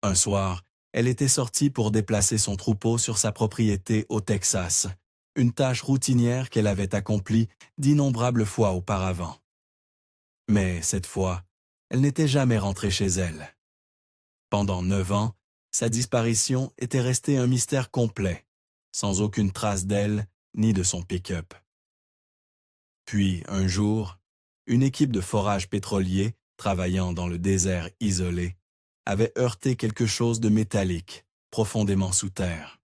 Un soir, elle était sortie pour déplacer son troupeau sur sa propriété au Texas, une tâche routinière qu'elle avait accomplie d'innombrables fois auparavant. Mais cette fois, elle n'était jamais rentrée chez elle. Pendant 9 ans, sa disparition était restée un mystère complet, sans aucune trace d'elle ni de son pick-up. Puis, un jour, une équipe de forage pétrolier, travaillant dans le désert isolé, avait heurté quelque chose de métallique, profondément sous terre.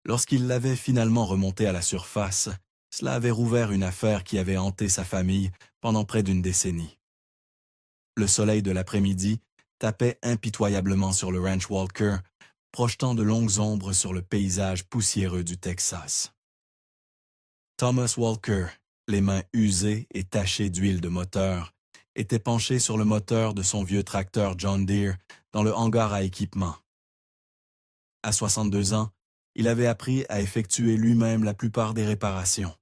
Lorsqu'ils l'avaient finalement remonté à la surface, cela avait rouvert une affaire qui avait hanté sa famille pendant près d'une décennie. Le soleil de l'après-midi tapait impitoyablement sur le ranch Walker, projetant de longues ombres sur le paysage poussiéreux du Texas. Thomas Walker, les mains usées et tachées d'huile de moteur, était penché sur le moteur de son vieux tracteur John Deere dans le hangar à équipement. À 62 ans, il avait appris à effectuer lui-même la plupart des réparations.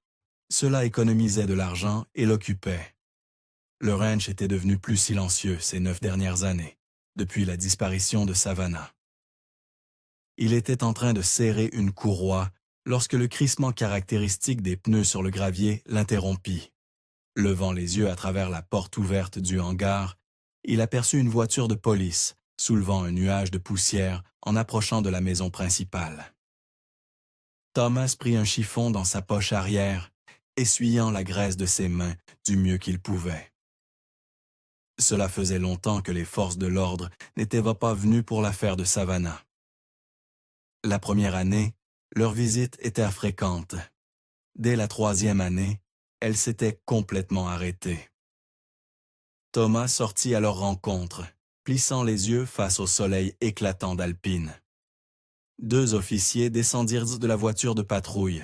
Cela économisait de l'argent et l'occupait. Le ranch était devenu plus silencieux ces 9 dernières années, depuis la disparition de Savannah. Il était en train de serrer une courroie lorsque le crissement caractéristique des pneus sur le gravier l'interrompit. Levant les yeux à travers la porte ouverte du hangar, il aperçut une voiture de police, soulevant un nuage de poussière en approchant de la maison principale. Thomas prit un chiffon dans sa poche arrière, essuyant la graisse de ses mains du mieux qu'il pouvait. Cela faisait longtemps que les forces de l'ordre n'étaient pas venues pour l'affaire de Savannah. La première année, leur visite était fréquente. Dès la 3e année, elle s'était complètement arrêtée. Thomas sortit à leur rencontre, plissant les yeux face au soleil éclatant d'Alpine. 2 officiers descendirent de la voiture de patrouille.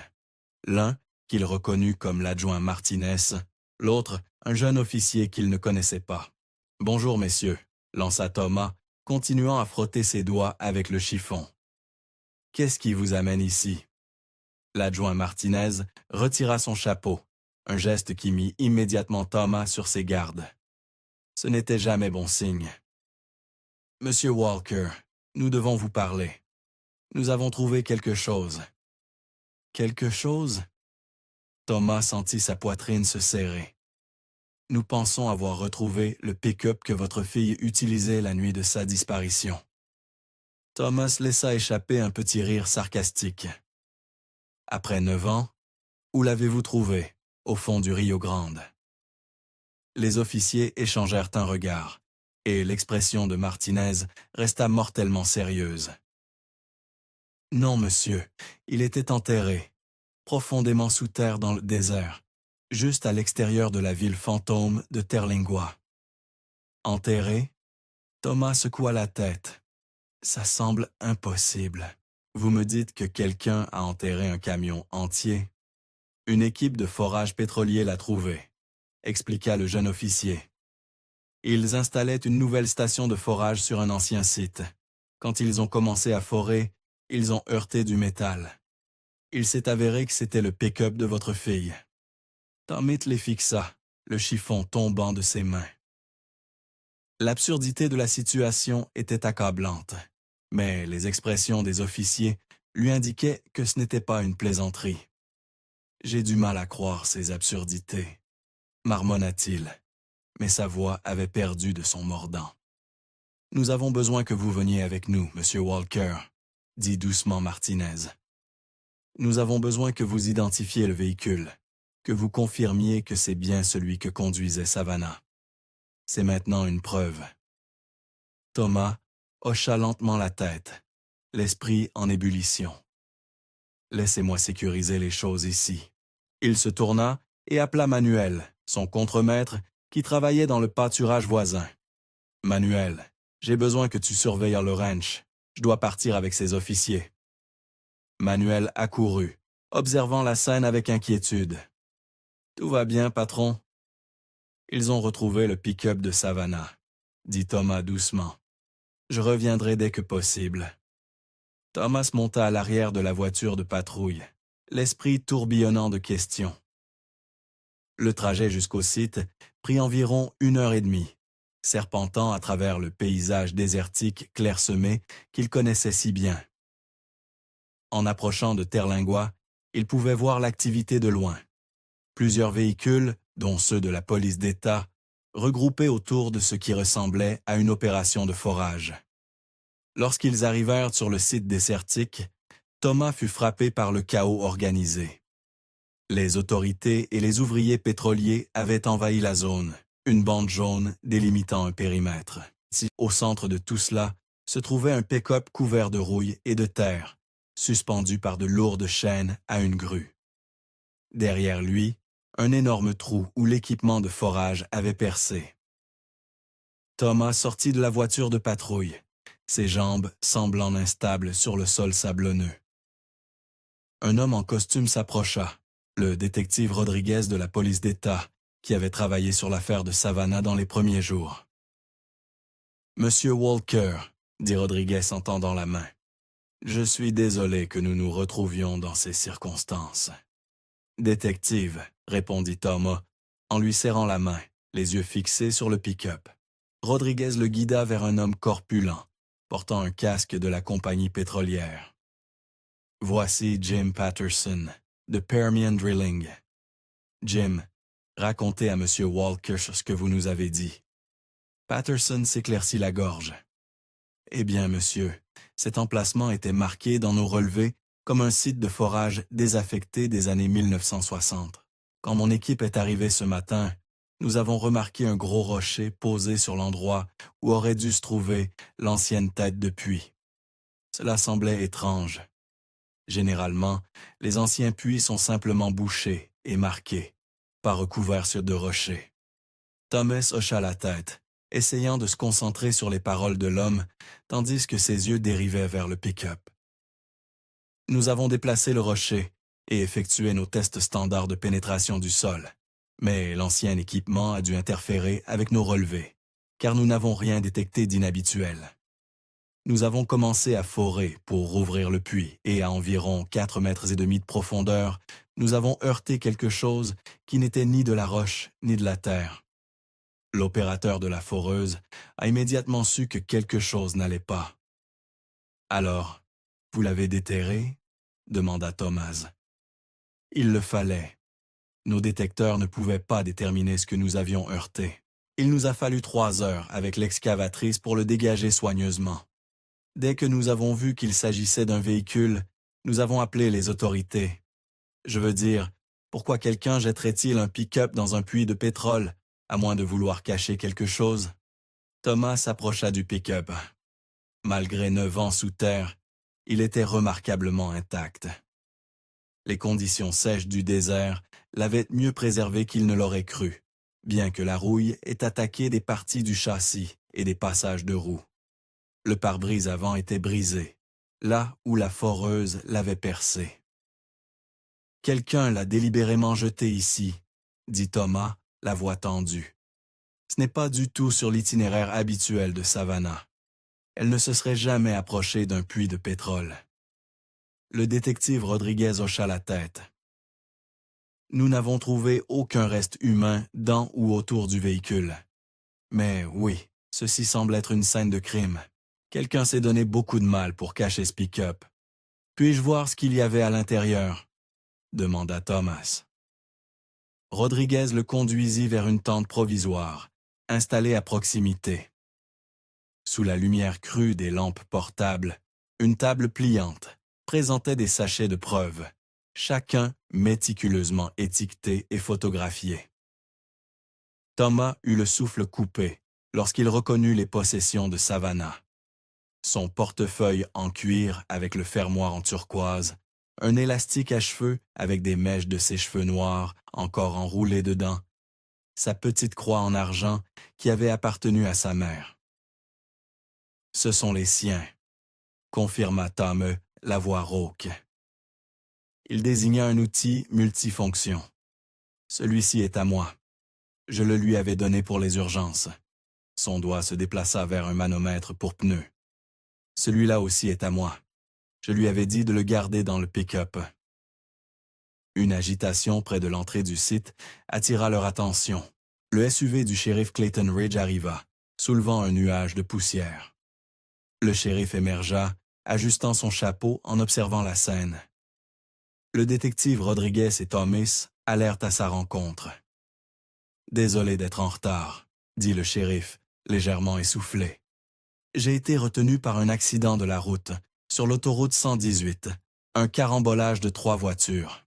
L'un, qu'il reconnut comme l'adjoint Martinez, l'autre, un jeune officier qu'il ne connaissait pas. « Bonjour, messieurs », lança Thomas, continuant à frotter ses doigts avec le chiffon. « Qu'est-ce qui vous amène ici ?» L'adjoint Martinez retira son chapeau, un geste qui mit immédiatement Thomas sur ses gardes. Ce n'était jamais bon signe. « Monsieur Walker, nous devons vous parler. Nous avons trouvé quelque chose. » « Quelque chose ?» Thomas sentit sa poitrine se serrer. « Nous pensons avoir retrouvé le pick-up que votre fille utilisait la nuit de sa disparition. » Thomas laissa échapper un petit rire sarcastique. « Après 9 ans, où l'avez-vous trouvé, au fond du Rio Grande ?» Les officiers échangèrent un regard, et l'expression de Martinez resta mortellement sérieuse. « Non, monsieur, il était enterré, profondément sous terre dans le désert, juste à l'extérieur de la ville fantôme de Terlingua. » Enterré? Thomas secoua la tête. « Ça semble impossible. Vous me dites que quelqu'un a enterré un camion entier. » « Une équipe de forage pétrolier l'a trouvé, » expliqua le jeune officier. Ils installaient une nouvelle station de forage sur un ancien site. Quand ils ont commencé à forer, ils ont heurté du métal. Il s'est avéré que c'était le pick-up de votre fille. Tommy les fixa, le chiffon tombant de ses mains. L'absurdité de la situation était accablante, mais les expressions des officiers lui indiquaient que ce n'était pas une plaisanterie. « J'ai du mal à croire ces absurdités, » marmonna-t-il, mais sa voix avait perdu de son mordant. « Nous avons besoin que vous veniez avec nous, Monsieur Walker, » dit doucement Martinez. « Nous avons besoin que vous identifiez le véhicule, que vous confirmiez que c'est bien celui que conduisait Savannah. C'est maintenant une preuve. » Thomas hocha lentement la tête, l'esprit en ébullition. « Laissez-moi sécuriser les choses ici. » Il se tourna et appela Manuel, son contremaître, qui travaillait dans le pâturage voisin. « Manuel, j'ai besoin que tu surveilles le ranch. Je dois partir avec ces officiers. » Manuel accourut, observant la scène avec inquiétude. « Tout va bien, patron? » « Ils ont retrouvé le pick-up de Savannah, » dit Thomas doucement. « Je reviendrai dès que possible. » Thomas monta à l'arrière de la voiture de patrouille, l'esprit tourbillonnant de questions. Le trajet jusqu'au site prit environ 1 heure et demie, serpentant à travers le paysage désertique clairsemé qu'il connaissait si bien. En approchant de Terlingua, il pouvait voir l'activité de loin. Plusieurs véhicules, dont ceux de la police d'État, regroupés autour de ce qui ressemblait à une opération de forage. Lorsqu'ils arrivèrent sur le site désertique, Thomas fut frappé par le chaos organisé. Les autorités et les ouvriers pétroliers avaient envahi la zone, une bande jaune délimitant un périmètre. Au centre de tout cela se trouvait un pick-up couvert de rouille et de terre, suspendu par de lourdes chaînes à une grue. Derrière lui, un énorme trou où l'équipement de forage avait percé. Thomas sortit de la voiture de patrouille, ses jambes semblant instables sur le sol sablonneux. Un homme en costume s'approcha, le détective Rodriguez de la police d'État, qui avait travaillé sur l'affaire de Savannah dans les premiers jours. « Monsieur Walker, » dit Rodriguez en tendant la main, « je suis désolé que nous nous retrouvions dans ces circonstances. » « Détective, » répondit Thomas, en lui serrant la main, les yeux fixés sur le pick-up. Rodriguez le guida vers un homme corpulent, portant un casque de la compagnie pétrolière. « Voici Jim Patterson, de Permian Drilling. Jim, racontez à M. Walker ce que vous nous avez dit. » Patterson s'éclaircit la gorge. « Eh bien, monsieur, cet emplacement était marqué dans nos relevés comme un site de forage désaffecté des années 1960. Quand mon équipe est arrivée ce matin, nous avons remarqué un gros rocher posé sur l'endroit où aurait dû se trouver l'ancienne tête de puits. Cela semblait étrange. Généralement, les anciens puits sont simplement bouchés et marqués, pas recouverts de rochers. » Thomas hocha la tête, essayant de se concentrer sur les paroles de l'homme, tandis que ses yeux dérivaient vers le pick-up. Nous avons déplacé le rocher et effectué nos tests standards de pénétration du sol, mais l'ancien équipement a dû interférer avec nos relevés, car nous n'avons rien détecté d'inhabituel. Nous avons commencé à forer pour rouvrir le puits et à environ 4,5 mètres de profondeur, nous avons heurté quelque chose qui n'était ni de la roche ni de la terre. L'opérateur de la foreuse a immédiatement su que quelque chose n'allait pas. « Alors, vous l'avez déterré ?» demanda Thomas. « Il le fallait. Nos détecteurs ne pouvaient pas déterminer ce que nous avions heurté. Il nous a fallu 3 heures avec l'excavatrice pour le dégager soigneusement. Dès que nous avons vu qu'il s'agissait d'un véhicule, nous avons appelé les autorités. Je veux dire, pourquoi quelqu'un jetterait-il un pick-up dans un puits de pétrole, à moins de vouloir cacher quelque chose? » Thomas s'approcha du pick-up. Malgré 9 ans sous terre, il était remarquablement intact. Les conditions sèches du désert l'avaient mieux préservé qu'il ne l'aurait cru, bien que la rouille ait attaqué des parties du châssis et des passages de roues. Le pare-brise avant était brisé, là où la foreuse l'avait percé. « Quelqu'un l'a délibérément jeté ici, » dit Thomas, la voix tendue. « Ce n'est pas du tout sur l'itinéraire habituel de Savannah. Elle ne se serait jamais approchée d'un puits de pétrole. » Le détective Rodriguez hocha la tête. « Nous n'avons trouvé aucun reste humain dans ou autour du véhicule. Mais oui, ceci semble être une scène de crime. Quelqu'un s'est donné beaucoup de mal pour cacher ce pick-up. Puis-je voir ce qu'il y avait à l'intérieur ?» demanda Thomas. Rodriguez le conduisit vers une tente provisoire, installée à proximité. Sous la lumière crue des lampes portables, une table pliante présentait des sachets de preuves, chacun méticuleusement étiqueté et photographié. Thomas eut le souffle coupé lorsqu'il reconnut les possessions de Savannah. Son portefeuille en cuir avec le fermoir en turquoise, un élastique à cheveux avec des mèches de ses cheveux noirs encore enroulées dedans, sa petite croix en argent qui avait appartenu à sa mère. « Ce sont les siens », confirma Thomas, la voix rauque. Il désigna un outil multifonction. « Celui-ci est à moi. Je le lui avais donné pour les urgences. » Son doigt se déplaça vers un manomètre pour pneus. « Celui-là aussi est à moi. Je lui avais dit de le garder dans le pick-up. » Une agitation près de l'entrée du site attira leur attention. Le SUV du shérif Clayton Ridge arriva, soulevant un nuage de poussière. Le shérif émergea, ajustant son chapeau en observant la scène. Le détective Rodriguez et Thomas allèrent à sa rencontre. « Désolé d'être en retard », dit le shérif, légèrement essoufflé. « J'ai été retenu par un accident de la route, sur l'autoroute 118, un carambolage de 3 voitures.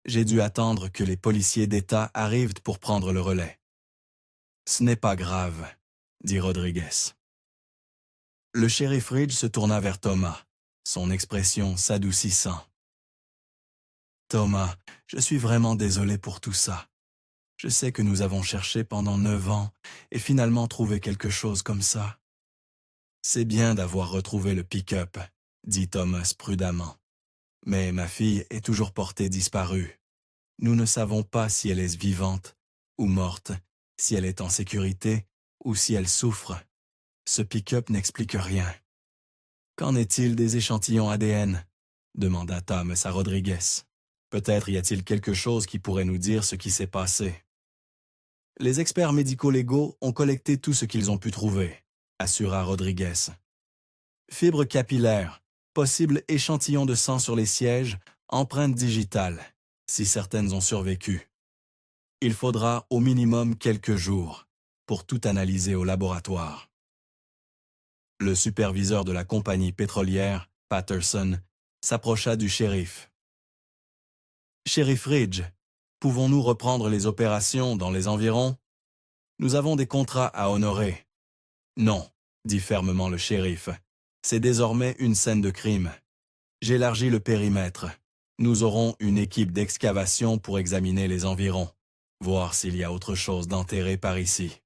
J'ai dû attendre que les policiers d'État arrivent pour prendre le relais. »« Ce n'est pas grave, » dit Rodriguez. Le shérif Ridge se tourna vers Thomas, son expression s'adoucissant. « Thomas, je suis vraiment désolé pour tout ça. Je sais que nous avons cherché pendant 9 ans et finalement trouvé quelque chose comme ça. »« C'est bien d'avoir retrouvé le pick-up, » dit Thomas prudemment. « Mais ma fille est toujours portée disparue. Nous ne savons pas si elle est vivante ou morte, si elle est en sécurité ou si elle souffre. Ce pick-up n'explique rien. »« Qu'en est-il des échantillons ADN ?» demanda Thomas à Rodriguez. « Peut-être y a-t-il quelque chose qui pourrait nous dire ce qui s'est passé. » « Les experts médico-légaux ont collecté tout ce qu'ils ont pu trouver, » assura Rodriguez. « Fibres capillaires, possible échantillon de sang sur les sièges, empreintes digitales, si certaines ont survécu. Il faudra au minimum quelques jours pour tout analyser au laboratoire. » Le superviseur de la compagnie pétrolière, Patterson, s'approcha du shérif. « Shérif Ridge, pouvons-nous reprendre les opérations dans les environs? Nous avons des contrats à honorer. »« Non, » dit fermement le shérif. « C'est désormais une scène de crime. J'élargis le périmètre. Nous aurons une équipe d'excavation pour examiner les environs, voir s'il y a autre chose d'enterré par ici. »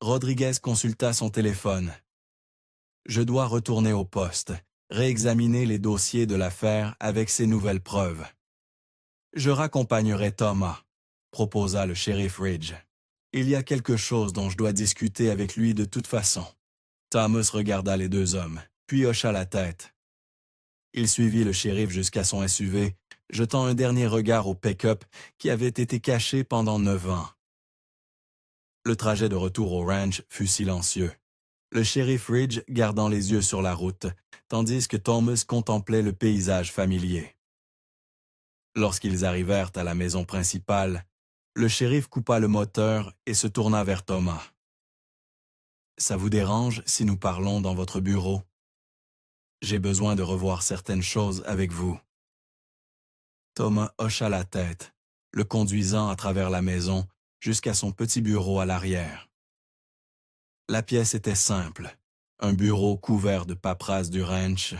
Rodriguez consulta son téléphone. « Je dois retourner au poste, réexaminer les dossiers de l'affaire avec ces nouvelles preuves. »« Je raccompagnerai Thomas, » proposa le shérif Ridge. « Il y a quelque chose dont je dois discuter avec lui de toute façon. » Thomas regarda les 2 hommes, puis hocha la tête. Il suivit le shérif jusqu'à son SUV, jetant un dernier regard au pick-up qui avait été caché pendant 9 ans. Le trajet de retour au ranch fut silencieux, le shérif Ridge gardant les yeux sur la route, tandis que Thomas contemplait le paysage familier. Lorsqu'ils arrivèrent à la maison principale, le shérif coupa le moteur et se tourna vers Thomas. « Ça vous dérange si nous parlons dans votre bureau? J'ai besoin de revoir certaines choses avec vous. » Thomas hocha la tête, le conduisant à travers la maison jusqu'à son petit bureau à l'arrière. La pièce était simple, un bureau couvert de paperasse du ranch,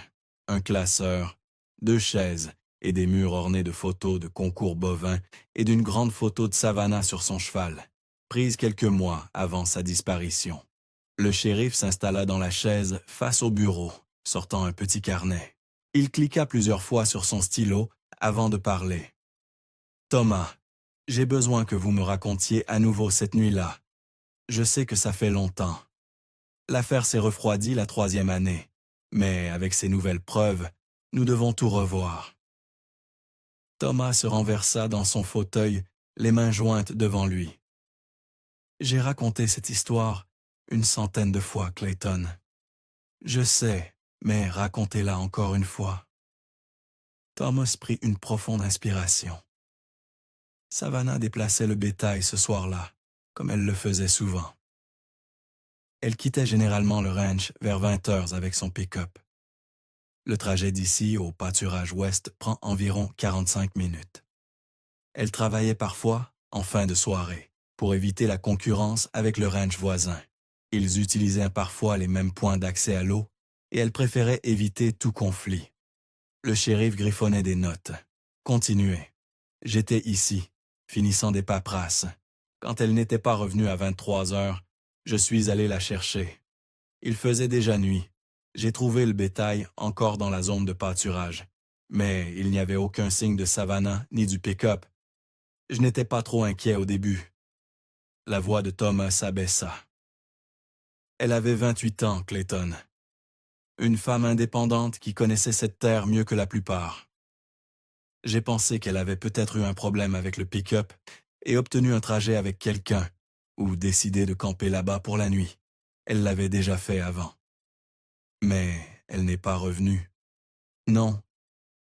un classeur, 2 chaises et des murs ornés de photos de concours bovins et d'une grande photo de Savannah sur son cheval, prise quelques mois avant sa disparition. Le shérif s'installa dans la chaise face au bureau, sortant un petit carnet. Il cliqua plusieurs fois sur son stylo avant de parler. « Thomas, j'ai besoin que vous me racontiez à nouveau cette nuit-là. Je sais que ça fait longtemps. L'affaire s'est refroidie la 3e année, mais avec ces nouvelles preuves, nous devons tout revoir. » Thomas se renversa dans son fauteuil, les mains jointes devant lui. « J'ai raconté cette histoire 100 de fois, Clayton. Je sais, mais racontez-la encore une fois. » Thomas prit une profonde inspiration. Savannah déplaçait le bétail ce soir-là, comme elle le faisait souvent. Elle quittait généralement le ranch vers 20 heures avec son pick-up. Le trajet d'ici au pâturage ouest prend environ 45 minutes. Elle travaillait parfois en fin de soirée pour éviter la concurrence avec le ranch voisin. Ils utilisaient parfois les mêmes points d'accès à l'eau et elle préférait éviter tout conflit. Le shérif griffonnait des notes. Continuez. J'étais ici, finissant des paperasses. Quand elle n'était pas revenue à 23 heures, je suis allé la chercher. Il faisait déjà nuit. J'ai trouvé le bétail encore dans la zone de pâturage, mais il n'y avait aucun signe de Savannah ni du pick-up. Je n'étais pas trop inquiet au début. La voix de Thomas s'abaissa. Elle avait 28 ans, Clayton. Une femme indépendante qui connaissait cette terre mieux que la plupart. J'ai pensé qu'elle avait peut-être eu un problème avec le pick-up et obtenu un trajet avec quelqu'un, ou décidé de camper là-bas pour la nuit. Elle l'avait déjà fait avant. Mais elle n'est pas revenue. Non,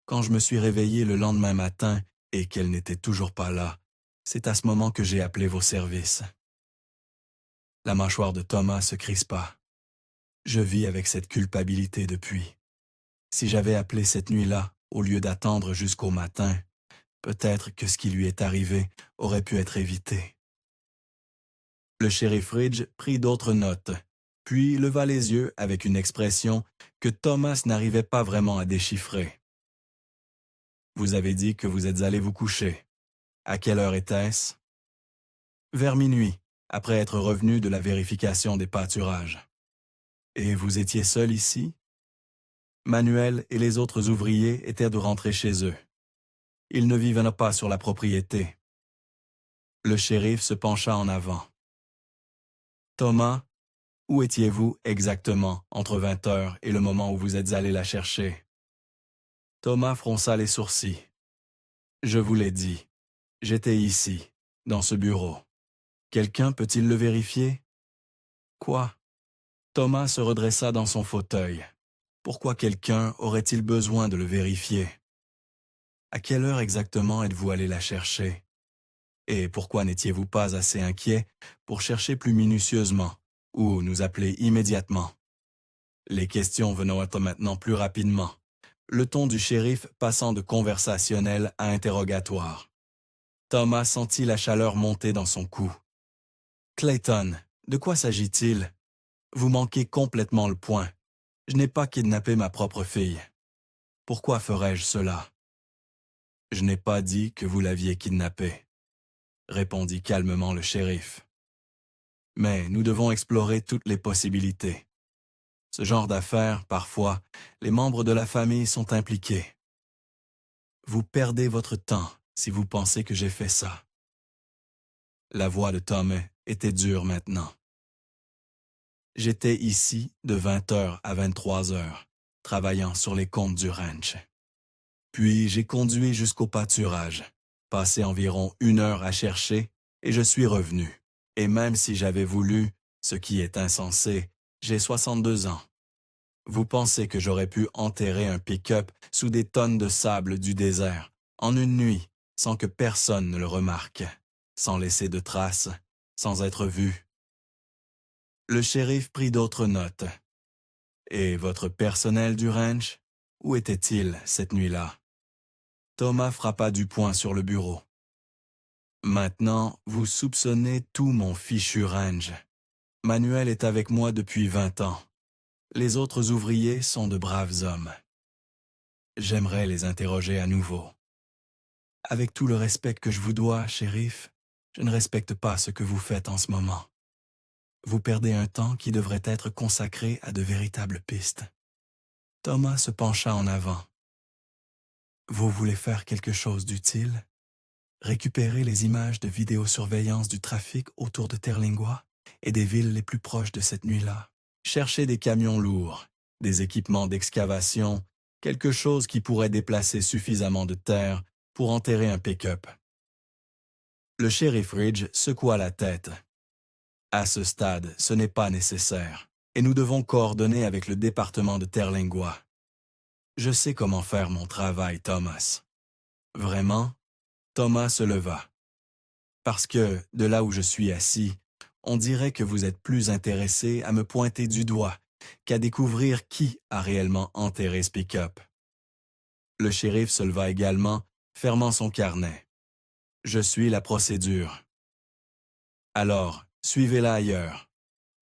quand je me suis réveillé le lendemain matin et qu'elle n'était toujours pas là, c'est à ce moment que j'ai appelé vos services. La mâchoire de Thomas se crispa. Je vis avec cette culpabilité depuis. Si j'avais appelé cette nuit-là, au lieu d'attendre jusqu'au matin, peut-être que ce qui lui est arrivé aurait pu être évité. Le shérif Ridge prit d'autres notes, puis leva les yeux avec une expression que Thomas n'arrivait pas vraiment à déchiffrer. Vous avez dit que vous êtes allé vous coucher. À quelle heure était-ce? Vers minuit, après être revenu de la vérification des pâturages. Et vous étiez seul ici? Manuel et les autres ouvriers étaient de rentrer chez eux. Ils ne vivaient pas sur la propriété. Le shérif se pencha en avant. Thomas, où étiez-vous exactement entre 20 heures et le moment où vous êtes allé la chercher? Thomas fronça les sourcils. Je vous l'ai dit, j'étais ici, dans ce bureau. Quelqu'un peut-il le vérifier? Quoi? Thomas se redressa dans son fauteuil. Pourquoi quelqu'un aurait-il besoin de le vérifier? À quelle heure exactement êtes-vous allé la chercher? Et pourquoi n'étiez-vous pas assez inquiet pour chercher plus minutieusement ou nous appeler immédiatement? Les questions venant être maintenant plus rapidement, le ton du shérif passant de conversationnel à interrogatoire. Thomas sentit la chaleur monter dans son cou. Clayton, de quoi s'agit-il? Vous manquez complètement le point. Je n'ai pas kidnappé ma propre fille. Pourquoi ferais-je cela? Je n'ai pas dit que vous l'aviez kidnappée, répondit calmement le shérif. Mais nous devons explorer toutes les possibilités. Ce genre d'affaires, parfois, les membres de la famille sont impliqués. Vous perdez votre temps si vous pensez que j'ai fait ça. La voix de Tom était dure maintenant. J'étais ici de 20 heures à 23 heures, travaillant sur les comptes du ranch. Puis j'ai conduit jusqu'au pâturage, passé environ 1 heure à chercher, et je suis revenu. Et même si j'avais voulu, ce qui est insensé, j'ai 62 ans. Vous pensez que j'aurais pu enterrer un pick-up sous des tonnes de sable du désert, en une nuit, sans que personne ne le remarque, sans laisser de traces, sans être vu? Le shérif prit d'autres notes. Et votre personnel du ranch, où était-il cette nuit-là? Thomas frappa du poing sur le bureau. Maintenant, vous soupçonnez tout mon fichu ranch. Manuel est avec moi depuis 20 ans. Les autres ouvriers sont de braves hommes. J'aimerais les interroger à nouveau. Avec tout le respect que je vous dois, shérif, je ne respecte pas ce que vous faites en ce moment. Vous perdez un temps qui devrait être consacré à de véritables pistes. Thomas se pencha en avant. Vous voulez faire quelque chose d'utile? Récupérer les images de vidéosurveillance du trafic autour de Terlingua et des villes les plus proches de cette nuit-là. Chercher des camions lourds, des équipements d'excavation, quelque chose qui pourrait déplacer suffisamment de terre pour enterrer un pick-up. Le shérif Ridge secoua la tête. À ce stade, ce n'est pas nécessaire, et nous devons coordonner avec le département de Terlingua. Je sais comment faire mon travail, Thomas. Vraiment? Thomas se leva. Parce que, de là où je suis assis, on dirait que vous êtes plus intéressé à me pointer du doigt qu'à découvrir qui a réellement enterré ce pick-up. Le shérif se leva également, fermant son carnet. Je suis la procédure. Alors, suivez-la ailleurs.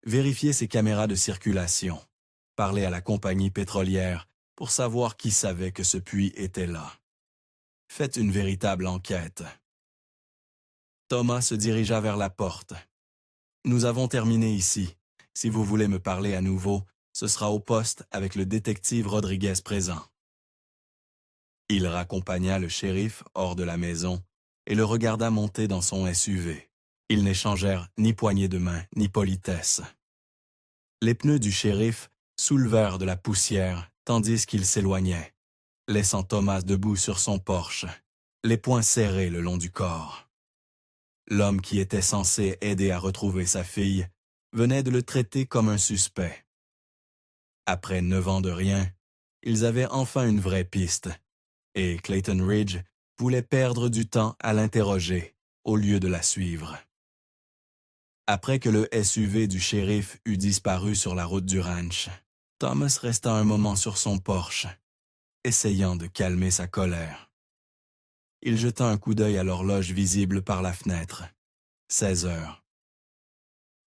Vérifiez ses caméras de circulation. Parlez à la compagnie pétrolière pour savoir qui savait que ce puits était là. Faites une véritable enquête. Thomas se dirigea vers la porte. Nous avons terminé ici. Si vous voulez me parler à nouveau, ce sera au poste avec le détective Rodriguez présent. Il raccompagna le shérif hors de la maison et le regarda monter dans son SUV. Ils n'échangèrent ni poignée de main ni politesse. Les pneus du shérif soulevèrent de la poussière tandis qu'il s'éloignait, laissant Thomas debout sur son porche, les poings serrés le long du corps. L'homme qui était censé aider à retrouver sa fille venaient de le traiter comme un suspect. Après 9 ans de rien, ils avaient enfin une vraie piste, et Clayton Ridge voulait perdre du temps à l'interroger au lieu de la suivre. Après que le SUV du shérif eut disparu sur la route du ranch, Thomas resta un moment sur son porche, essayant de calmer sa colère. Il jeta un coup d'œil à l'horloge visible par la fenêtre. 16 heures.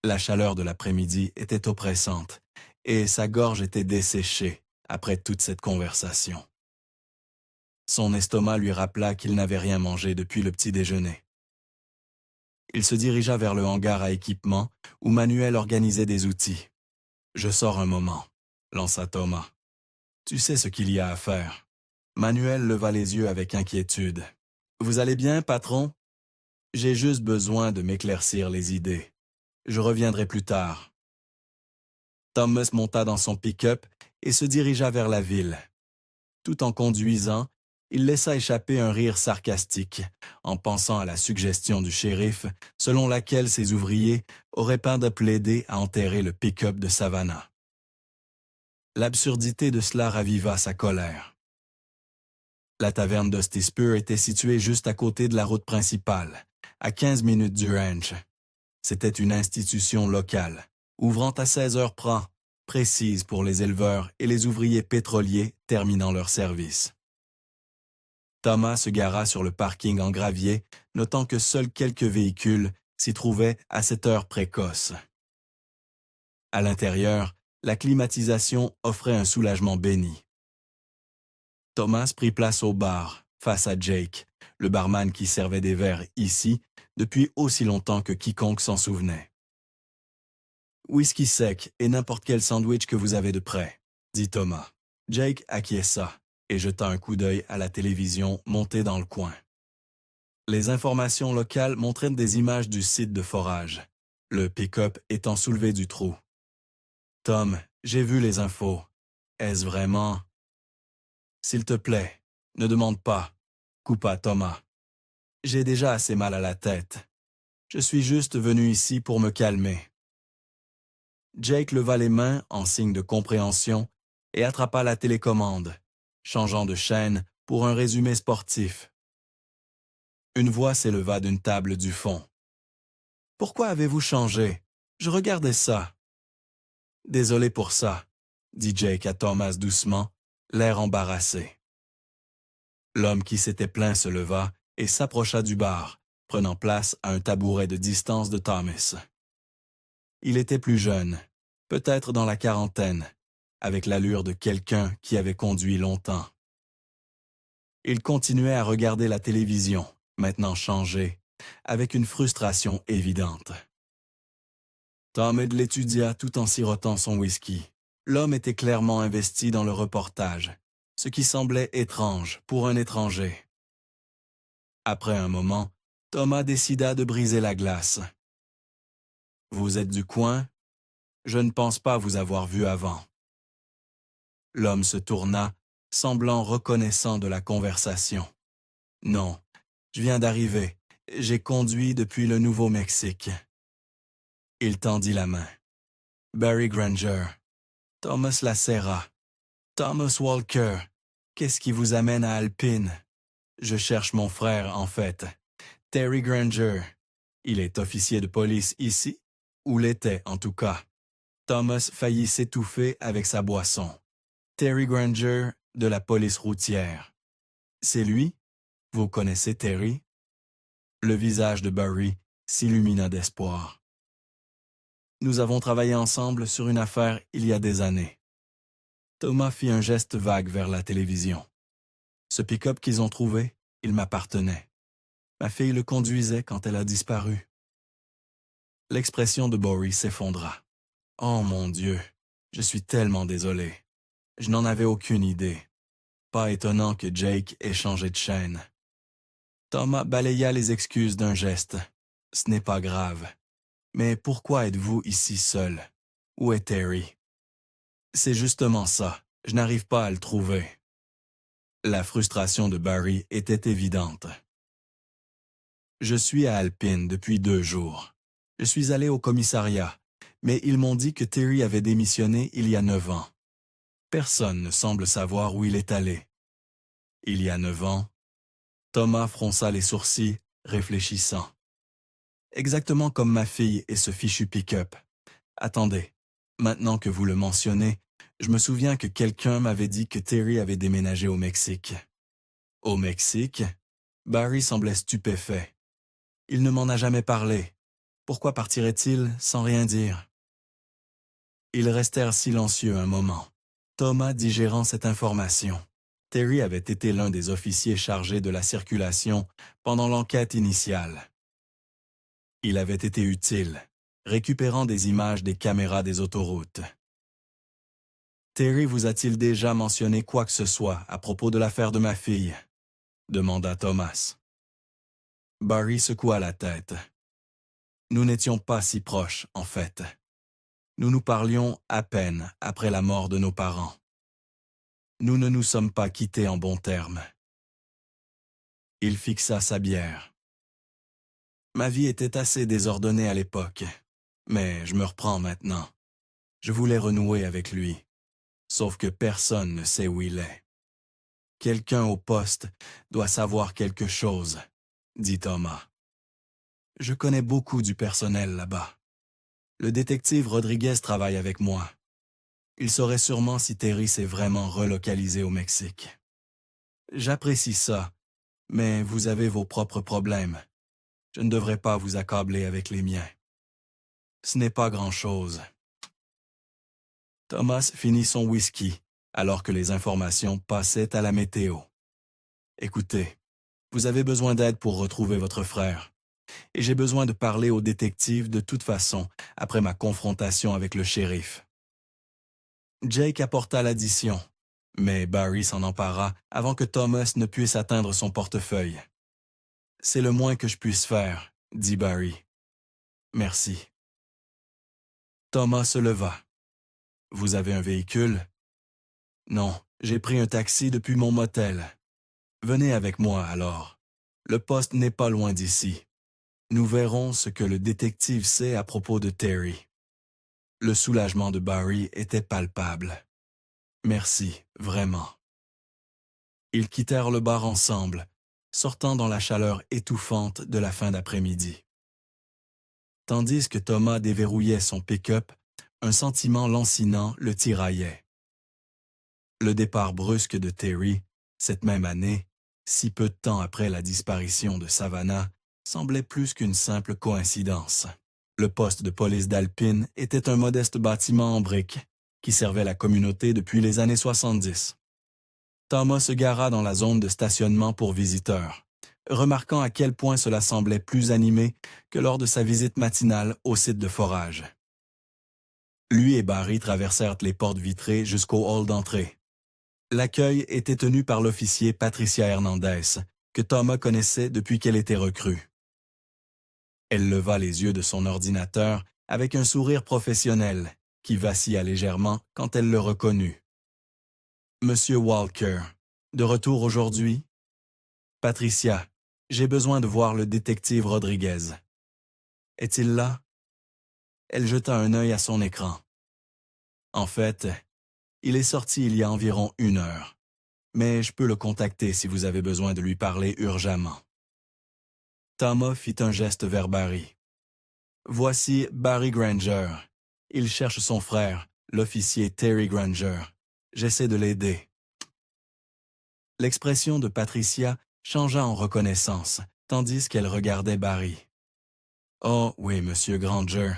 La chaleur de l'après-midi était oppressante et sa gorge était desséchée après toute cette conversation. Son estomac lui rappela qu'il n'avait rien mangé depuis le petit déjeuner. Il se dirigea vers le hangar à équipement où Manuel organisait des outils. « Je sors un moment », lança Thomas. « Tu sais ce qu'il y a à faire. » Manuel leva les yeux avec inquiétude. « Vous allez bien, patron? J'ai juste besoin de m'éclaircir les idées. Je reviendrai plus tard. » Thomas monta dans son pick-up et se dirigea vers la ville. Tout en conduisant, il laissa échapper un rire sarcastique en pensant à la suggestion du shérif selon laquelle ses ouvriers auraient pas de plaider à enterrer le pick-up de Savannah. L'absurdité de cela raviva sa colère. La taverne Dusty Spur était située juste à côté de la route principale, à 15 minutes du ranch. C'était une institution locale, ouvrant à 16 heures précises pour les éleveurs et les ouvriers pétroliers terminant leur service. Thomas se gara sur le parking en gravier, notant que seuls quelques véhicules s'y trouvaient à cette heure précoce. À l'intérieur, la climatisation offrait un soulagement béni. Thomas prit place au bar, face à Jake, le barman qui servait des verres ici depuis aussi longtemps que quiconque s'en souvenait. « Whisky sec et n'importe quel sandwich que vous avez de près », dit Thomas. Jake acquiesça et jeta un coup d'œil à la télévision montée dans le coin. Les informations locales montraient des images du site de forage, le pick-up étant soulevé du trou. « Tom, j'ai vu les infos. Est-ce vraiment... » « S'il te plaît, ne demande pas, » coupa Thomas. « J'ai déjà assez mal à la tête. Je suis juste venu ici pour me calmer. » Jake leva les mains en signe de compréhension et attrapa la télécommande, changeant de chaîne pour un résumé sportif. Une voix s'éleva d'une table du fond. « Pourquoi avez-vous changé? Je regardais ça. »« Désolé pour ça, » dit Jake à Thomas doucement, l'air embarrassé. L'homme qui s'était plaint se leva et s'approcha du bar, prenant place à un tabouret de distance de Thomas. Il était plus jeune, peut-être dans la quarantaine, avec l'allure de quelqu'un qui avait conduit longtemps. Il continuait à regarder la télévision, maintenant changée, avec une frustration évidente. Tom l'étudia tout en sirotant son whisky. L'homme était clairement investi dans le reportage, ce qui semblait étrange pour un étranger. Après un moment, Thomas décida de briser la glace. « Vous êtes du coin? Je ne pense pas vous avoir vu avant. » L'homme se tourna, semblant reconnaissant de la conversation. « Non, je viens d'arriver. J'ai conduit depuis le Nouveau-Mexique. » Il tendit la main. « Barry Granger. » Thomas la serra. « Thomas Walker, qu'est-ce qui vous amène à Alpine? » « Je cherche mon frère, en fait. Terry Granger. Il est officier de police ici? Ou l'était, en tout cas. » Thomas faillit s'étouffer avec sa boisson. « Terry Granger, de la police routière. »« C'est lui? Vous connaissez Terry? » Le visage de Barry s'illumina d'espoir. « Nous avons travaillé ensemble sur une affaire il y a des années. » Thomas fit un geste vague vers la télévision. Ce pick-up qu'ils ont trouvé, il m'appartenait. Ma fille le conduisait quand elle a disparu. L'expression de Barry s'effondra. « Oh mon Dieu, je suis tellement désolé. Je n'en avais aucune idée. » Pas étonnant que Jake ait changé de chaîne. Thomas balaya les excuses d'un geste. « Ce n'est pas grave. Mais pourquoi êtes-vous ici seul? Où est Terry? » « C'est justement ça. Je n'arrive pas à le trouver. » La frustration de Barry était évidente. « Je suis à Alpine depuis 2 jours. Je suis allé au commissariat, mais ils m'ont dit que Terry avait démissionné il y a 9 ans. Personne ne semble savoir où il est allé. Il y a 9 ans, Thomas fronça les sourcils, réfléchissant. Exactement comme ma fille et ce fichu pick-up. Attendez, maintenant que vous le mentionnez, je me souviens que quelqu'un m'avait dit que Terry avait déménagé au Mexique. Au Mexique? Barry semblait stupéfait. Il ne m'en a jamais parlé. Pourquoi partirait-il sans rien dire? Ils restèrent silencieux un moment, Thomas digérant cette information. Terry avait été l'un des officiers chargés de la circulation pendant l'enquête initiale. Il avait été utile, récupérant des images des caméras des autoroutes. Terry vous a-t-il déjà mentionné quoi que ce soit à propos de l'affaire de ma fille? Demanda Thomas. Barry secoua la tête. Nous n'étions pas si proches, en fait. Nous nous parlions à peine après la mort de nos parents. Nous ne nous sommes pas quittés en bons termes. Il fixa sa bière. Ma vie était assez désordonnée à l'époque, mais je me reprends maintenant. Je voulais renouer avec lui, sauf que personne ne sait où il est. Quelqu'un au poste doit savoir quelque chose, dit Thomas. Je connais beaucoup du personnel là-bas. Le détective Rodriguez travaille avec moi. Il saurait sûrement si Terry s'est vraiment relocalisé au Mexique. J'apprécie ça, mais vous avez vos propres problèmes. Je ne devrais pas vous accabler avec les miens. Ce n'est pas grand-chose. Thomas finit son whisky, alors que les informations passaient à la météo. Écoutez, vous avez besoin d'aide pour retrouver votre frère. Et j'ai besoin de parler au détective de toute façon, après ma confrontation avec le shérif. Jake apporta l'addition, mais Barry s'en empara avant que Thomas ne puisse atteindre son portefeuille. « C'est le moins que je puisse faire, » dit Barry. « Merci. » Thomas se leva. « Vous avez un véhicule? »« Non, j'ai pris un taxi depuis mon motel. »« Venez avec moi alors. Le poste n'est pas loin d'ici. Nous verrons ce que le détective sait à propos de Terry. » Le soulagement de Barry était palpable. Merci, vraiment. Ils quittèrent le bar ensemble, sortant dans la chaleur étouffante de la fin d'après-midi. Tandis que Thomas déverrouillait son pick-up, un sentiment lancinant le tiraillait. Le départ brusque de Terry, cette même année, si peu de temps après la disparition de Savannah, semblait plus qu'une simple coïncidence. Le poste de police d'Alpine était un modeste bâtiment en briques qui servait la communauté depuis les années 70. Thomas se gara dans la zone de stationnement pour visiteurs, remarquant à quel point cela semblait plus animé que lors de sa visite matinale au site de forage. Lui et Barry traversèrent les portes vitrées jusqu'au hall d'entrée. L'accueil était tenu par l'officier Patricia Hernandez, que Thomas connaissait depuis qu'elle était recrue. Elle leva les yeux de son ordinateur avec un sourire professionnel qui vacilla légèrement quand elle le reconnut. « Monsieur Walker, de retour aujourd'hui? »« Patricia, j'ai besoin de voir le détective Rodriguez. »« Est-il là? » Elle jeta un œil à son écran. « En fait, il est sorti il y a environ 1 heure, mais je peux le contacter si vous avez besoin de lui parler urgemment. » Thomas fit un geste vers Barry. « Voici Barry Granger. Il cherche son frère, l'officier Terry Granger. J'essaie de l'aider. » L'expression de Patricia changea en reconnaissance, tandis qu'elle regardait Barry. « Oh oui, monsieur Granger.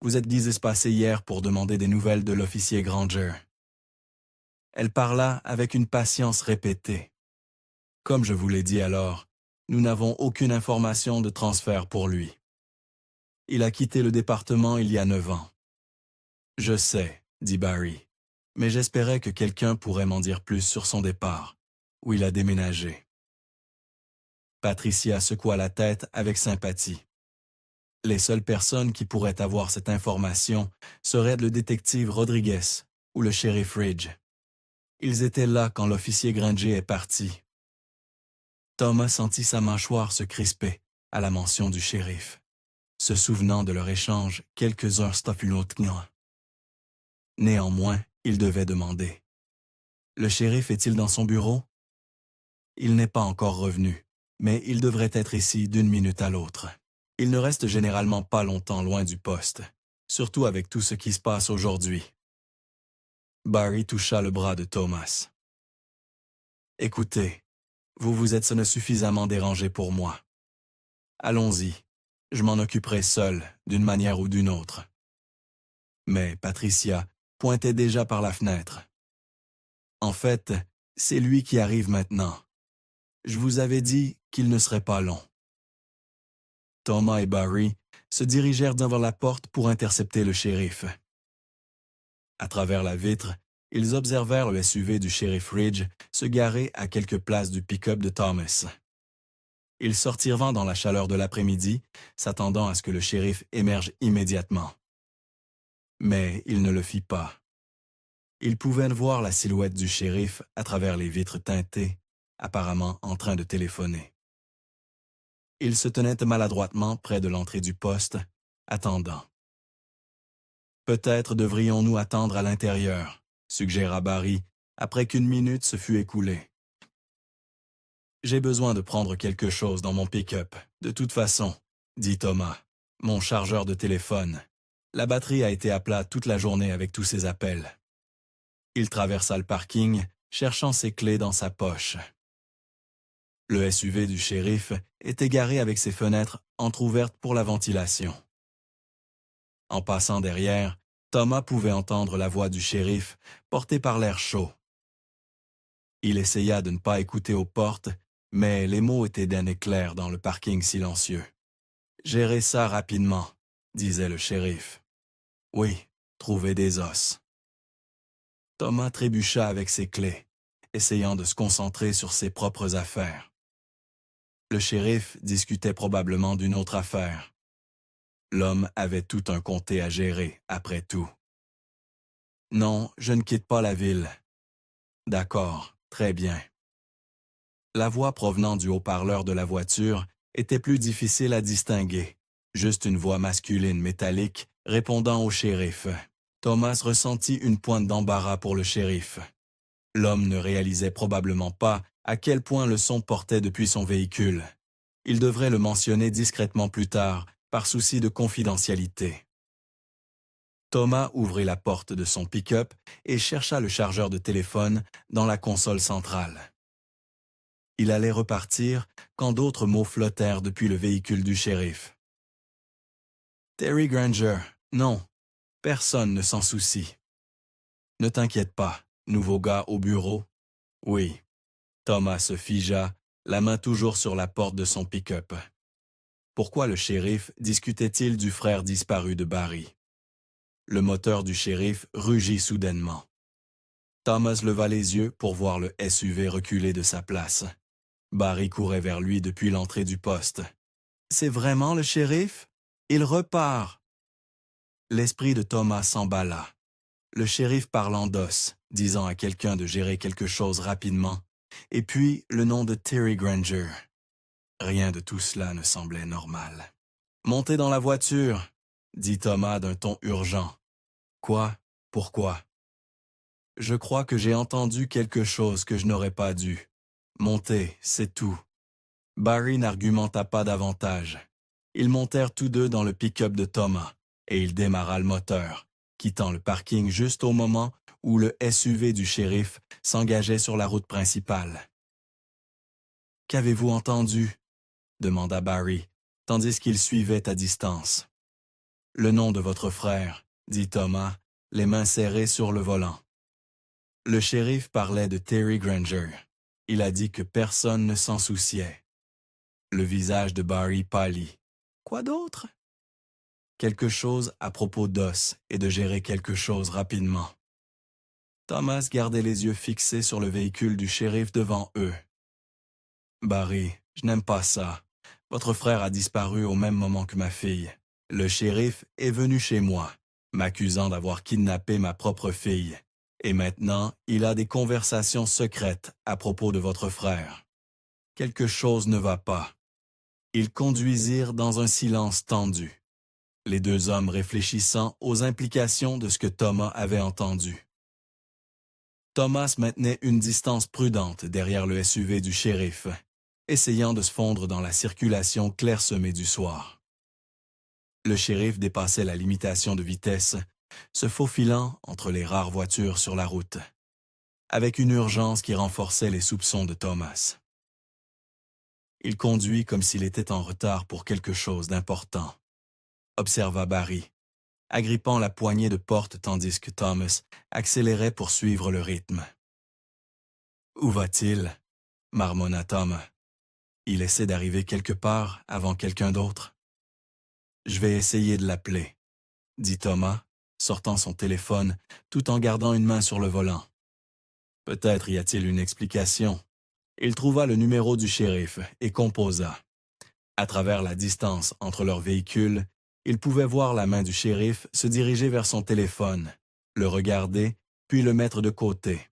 Vous êtes passé hier pour demander des nouvelles de l'officier Granger. » Elle parla avec une patience répétée. « Comme je vous l'ai dit alors, nous n'avons aucune information de transfert pour lui. Il a quitté le département il y a 9 ans. »« Je sais, » dit Barry, « mais j'espérais que quelqu'un pourrait m'en dire plus sur son départ, où il a déménagé. » Patricia secoua la tête avec sympathie. Les seules personnes qui pourraient avoir cette information seraient le détective Rodriguez ou le shérif Ridge. Ils étaient là quand l'officier Granger est parti. Thomas sentit sa mâchoire se crisper à la mention du shérif. se souvenant de leur échange quelques heures stopulotgnant. Néanmoins, il devait demander. « Le shérif est-il dans son bureau? » Il n'est pas encore revenu, mais il devrait être ici d'une minute à l'autre. Il ne reste généralement pas longtemps loin du poste, surtout avec tout ce qui se passe aujourd'hui. Barry toucha le bras de Thomas. « Écoutez, vous vous êtes suffisamment dérangé pour moi. Allons-y, je m'en occuperai seul, d'une manière ou d'une autre. » Mais Patricia pointait déjà par la fenêtre. « En fait, c'est lui qui arrive maintenant. Je vous avais dit qu'il ne serait pas long. » Thomas et Barry se dirigèrent devant la porte pour intercepter le shérif. À travers la vitre, ils observèrent le SUV du shérif Ridge se garer à quelques places du pick-up de Thomas. Ils sortirent dans la chaleur de l'après-midi, s'attendant à ce que le shérif émerge immédiatement. Mais il ne le fit pas. Ils pouvaient voir la silhouette du shérif à travers les vitres teintées, apparemment en train de téléphoner. Il se tenait maladroitement près de l'entrée du poste, attendant. « Peut-être devrions-nous attendre à l'intérieur, » suggéra Barry, après qu'une minute se fût écoulée. « J'ai besoin de prendre quelque chose dans mon pick-up, de toute façon, » dit Thomas. « Mon chargeur de téléphone. La batterie a été à plat toute la journée avec tous ces appels. » Il traversa le parking, cherchant ses clés dans sa poche. Le SUV du shérif était garé avec ses fenêtres entr'ouvertes pour la ventilation. En passant derrière, Thomas pouvait entendre la voix du shérif, portée par l'air chaud. Il essaya de ne pas écouter aux portes, mais les mots étaient d'un éclair dans le parking silencieux. « Gérez ça rapidement, » disait le shérif. « Oui, trouvez des os. » Thomas trébucha avec ses clés, essayant de se concentrer sur ses propres affaires. Le shérif discutait probablement d'une autre affaire. L'homme avait tout un comté à gérer, après tout. « Non, je ne quitte pas la ville. »« D'accord, très bien. » La voix provenant du haut-parleur de la voiture était plus difficile à distinguer, juste une voix masculine métallique répondant au shérif. Thomas ressentit une pointe d'embarras pour le shérif. L'homme ne réalisait probablement pas à quel point le son portait depuis son véhicule. Il devrait le mentionner discrètement plus tard, par souci de confidentialité. Thomas ouvrit la porte de son pick-up et chercha le chargeur de téléphone dans la console centrale. Il allait repartir quand d'autres mots flottèrent depuis le véhicule du shérif. « Terry Granger, non, personne ne s'en soucie. Ne t'inquiète pas, nouveau gars au bureau. » Oui. Thomas se figea, la main toujours sur la porte de son pick-up. Pourquoi le shérif discutait-il du frère disparu de Barry? Le moteur du shérif rugit soudainement. Thomas leva les yeux pour voir le SUV reculer de sa place. Barry courait vers lui depuis l'entrée du poste. « C'est vraiment le shérif? Il repart! » L'esprit de Thomas s'emballa. Le shérif parlant d'os, disant à quelqu'un de gérer quelque chose rapidement, et puis le nom de Terry Granger. Rien de tout cela ne semblait normal. « Montez dans la voiture, » dit Thomas d'un ton urgent. « Quoi? Pourquoi? » « Je crois que j'ai entendu quelque chose que je n'aurais pas dû. Montez, c'est tout. » Barry n'argumenta pas davantage. Ils montèrent tous deux dans le pick-up de Thomas, et il démarra le moteur, quittant le parking juste au moment où le SUV du shérif s'engageait sur la route principale. « Qu'avez-vous entendu? » demanda Barry, tandis qu'il suivait à distance. « Le nom de votre frère, » dit Thomas, les mains serrées sur le volant. Le shérif parlait de Terry Granger. Il a dit que personne ne s'en souciait. Le visage de Barry pâlit. Quoi d'autre? Quelque chose à propos d'os et de gérer quelque chose rapidement. Thomas gardait les yeux fixés sur le véhicule du shérif devant eux. Barry, je n'aime pas ça. Votre frère a disparu au même moment que ma fille. Le shérif est venu chez moi, m'accusant d'avoir kidnappé ma propre fille. Et maintenant, il a des conversations secrètes à propos de votre frère. Quelque chose ne va pas. Ils conduisirent dans un silence tendu. les deux hommes réfléchissant aux implications de ce que Thomas avait entendu. Thomas maintenait une distance prudente derrière le SUV du shérif, essayant de se fondre dans la circulation clairsemée du soir. Le shérif dépassait la limitation de vitesse, se faufilant entre les rares voitures sur la route, avec une urgence qui renforçait les soupçons de Thomas. Il conduit comme s'il était en retard pour quelque chose d'important, observa Barry, agrippant la poignée de porte tandis que Thomas accélérait pour suivre le rythme. « Où va-t-il » marmonna Tom. « Il essaie d'arriver quelque part avant quelqu'un d'autre. »« Je vais essayer de l'appeler, » dit Thomas, sortant son téléphone tout en gardant une main sur le volant. Peut-être y a-t-il une explication. Il trouva le numéro du shérif et composa. À travers la distance entre leurs véhicules, il pouvait voir la main du shérif se diriger vers son téléphone, le regarder, puis le mettre de côté.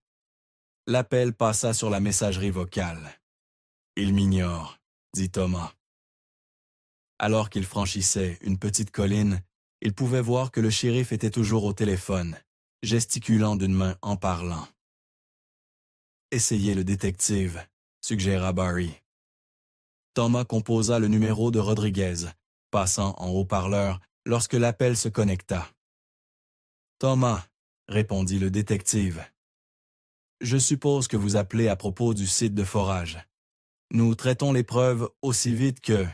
L'appel passa sur la messagerie vocale. « Il m'ignore, » dit Thomas. Alors qu'il franchissait une petite colline, il pouvait voir que le shérif était toujours au téléphone, gesticulant d'une main en parlant. « Essayez le détective, » suggéra Barry. Thomas composa le numéro de Rodriguez, passant en haut-parleur lorsque l'appel se connecta. « Thomas, » répondit le détective. « Je suppose que vous appelez à propos du site de forage. Nous traitons les preuves aussi vite que... »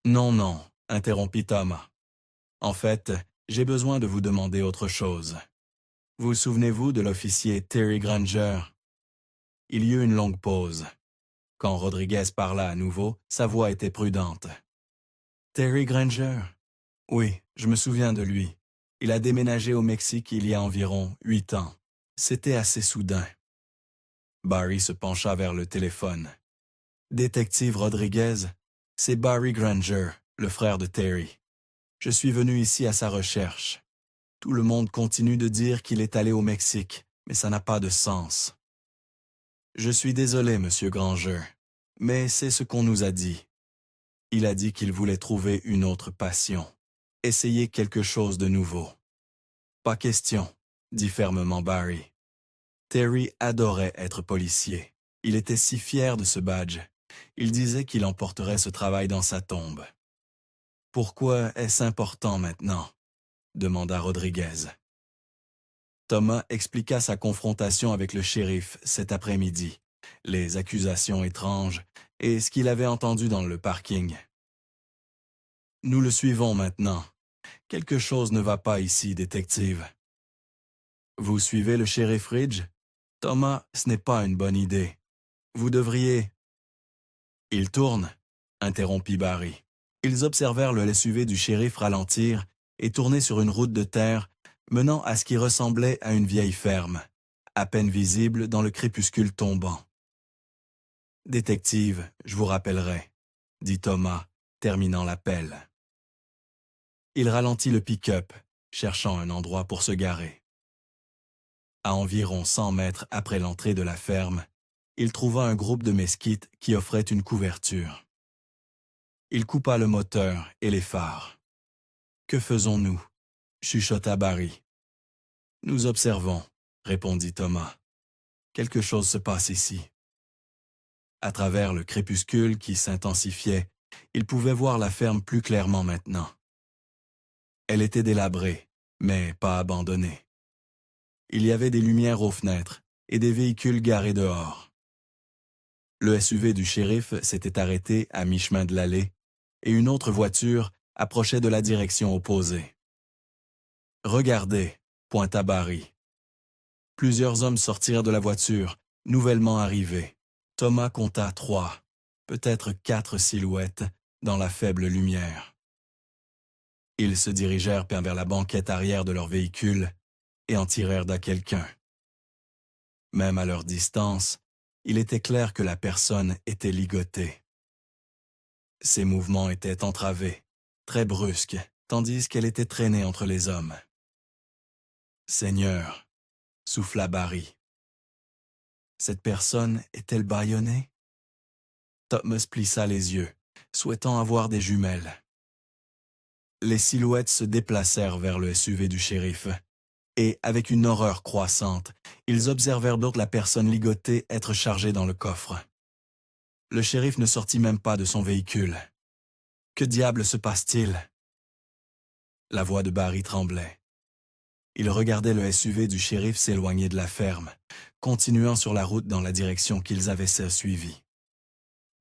« Non, » interrompit Thomas. « En fait, j'ai besoin de vous demander autre chose. Vous souvenez-vous de l'officier Terry Granger? » Il y eut une longue pause. Quand Rodriguez parla à nouveau, sa voix était prudente. « Terry Granger? Oui, je me souviens de lui. Il a déménagé au Mexique il y a environ 8 ans. C'était assez soudain. » Barry se pencha vers le téléphone. « Détective Rodriguez, c'est Barry Granger, le frère de Terry. Je suis venu ici à sa recherche. Tout le monde continue de dire qu'il est allé au Mexique, mais ça n'a pas de sens. Je suis désolé, Monsieur Granger, mais c'est ce qu'on nous a dit. Il a dit qu'il voulait trouver une autre passion, essayer quelque chose de nouveau. Pas question, dit fermement Barry. Terry adorait être policier. Il était si fier de ce badge. Il disait qu'il emporterait ce travail dans sa tombe. Pourquoi est-ce important maintenant? Demanda Rodriguez. Thomas expliqua sa confrontation avec le shérif cet après-midi, les accusations étranges et ce qu'il avait entendu dans le parking. Nous le suivons maintenant. Quelque chose ne va pas ici, détective. Vous suivez le shérif Ridge? Thomas, ce n'est pas une bonne idée. Vous devriez... Il tourne, interrompit Barry. Ils observèrent le SUV du shérif ralentir et tourner sur une route de terre menant à ce qui ressemblait à une vieille ferme, à peine visible dans le crépuscule tombant. « Détective, je vous rappellerai, » dit Thomas, terminant l'appel. Il ralentit le pick-up, cherchant un endroit pour se garer. À environ 100 mètres après l'entrée de la ferme, il trouva un groupe de mesquites qui offrait une couverture. Il coupa le moteur et les phares. « Que faisons-nous » chuchota Barry. « Nous observons, » répondit Thomas. « Quelque chose se passe ici. » À travers le crépuscule qui s'intensifiait, il pouvait voir la ferme plus clairement maintenant. Elle était délabrée, mais pas abandonnée. Il y avait des lumières aux fenêtres et des véhicules garés dehors. Le SUV du shérif s'était arrêté à mi-chemin de l'allée et une autre voiture approchait de la direction opposée. « Regardez » pointa Barry. Plusieurs hommes sortirent de la voiture, nouvellement arrivés. Thomas compta 3, peut-être 4 silhouettes dans la faible lumière. Ils se dirigèrent vers la banquette arrière de leur véhicule et en tirèrent d'à quelqu'un. Même à leur distance, il était clair que la personne était ligotée. Ses mouvements étaient entravés, très brusques, tandis qu'elle était traînée entre les hommes. « Seigneur » souffla Barry. Cette personne est-elle bâillonnée? Thomas plissa les yeux, souhaitant avoir des jumelles. Les silhouettes se déplacèrent vers le SUV du shérif. Et, avec une horreur croissante, ils observèrent donc la personne ligotée être chargée dans le coffre. Le shérif ne sortit même pas de son véhicule. Que diable se passe-t-il? La voix de Barry tremblait. Il regardait le SUV du shérif s'éloigner de la ferme, continuant sur la route dans la direction qu'ils avaient suivie.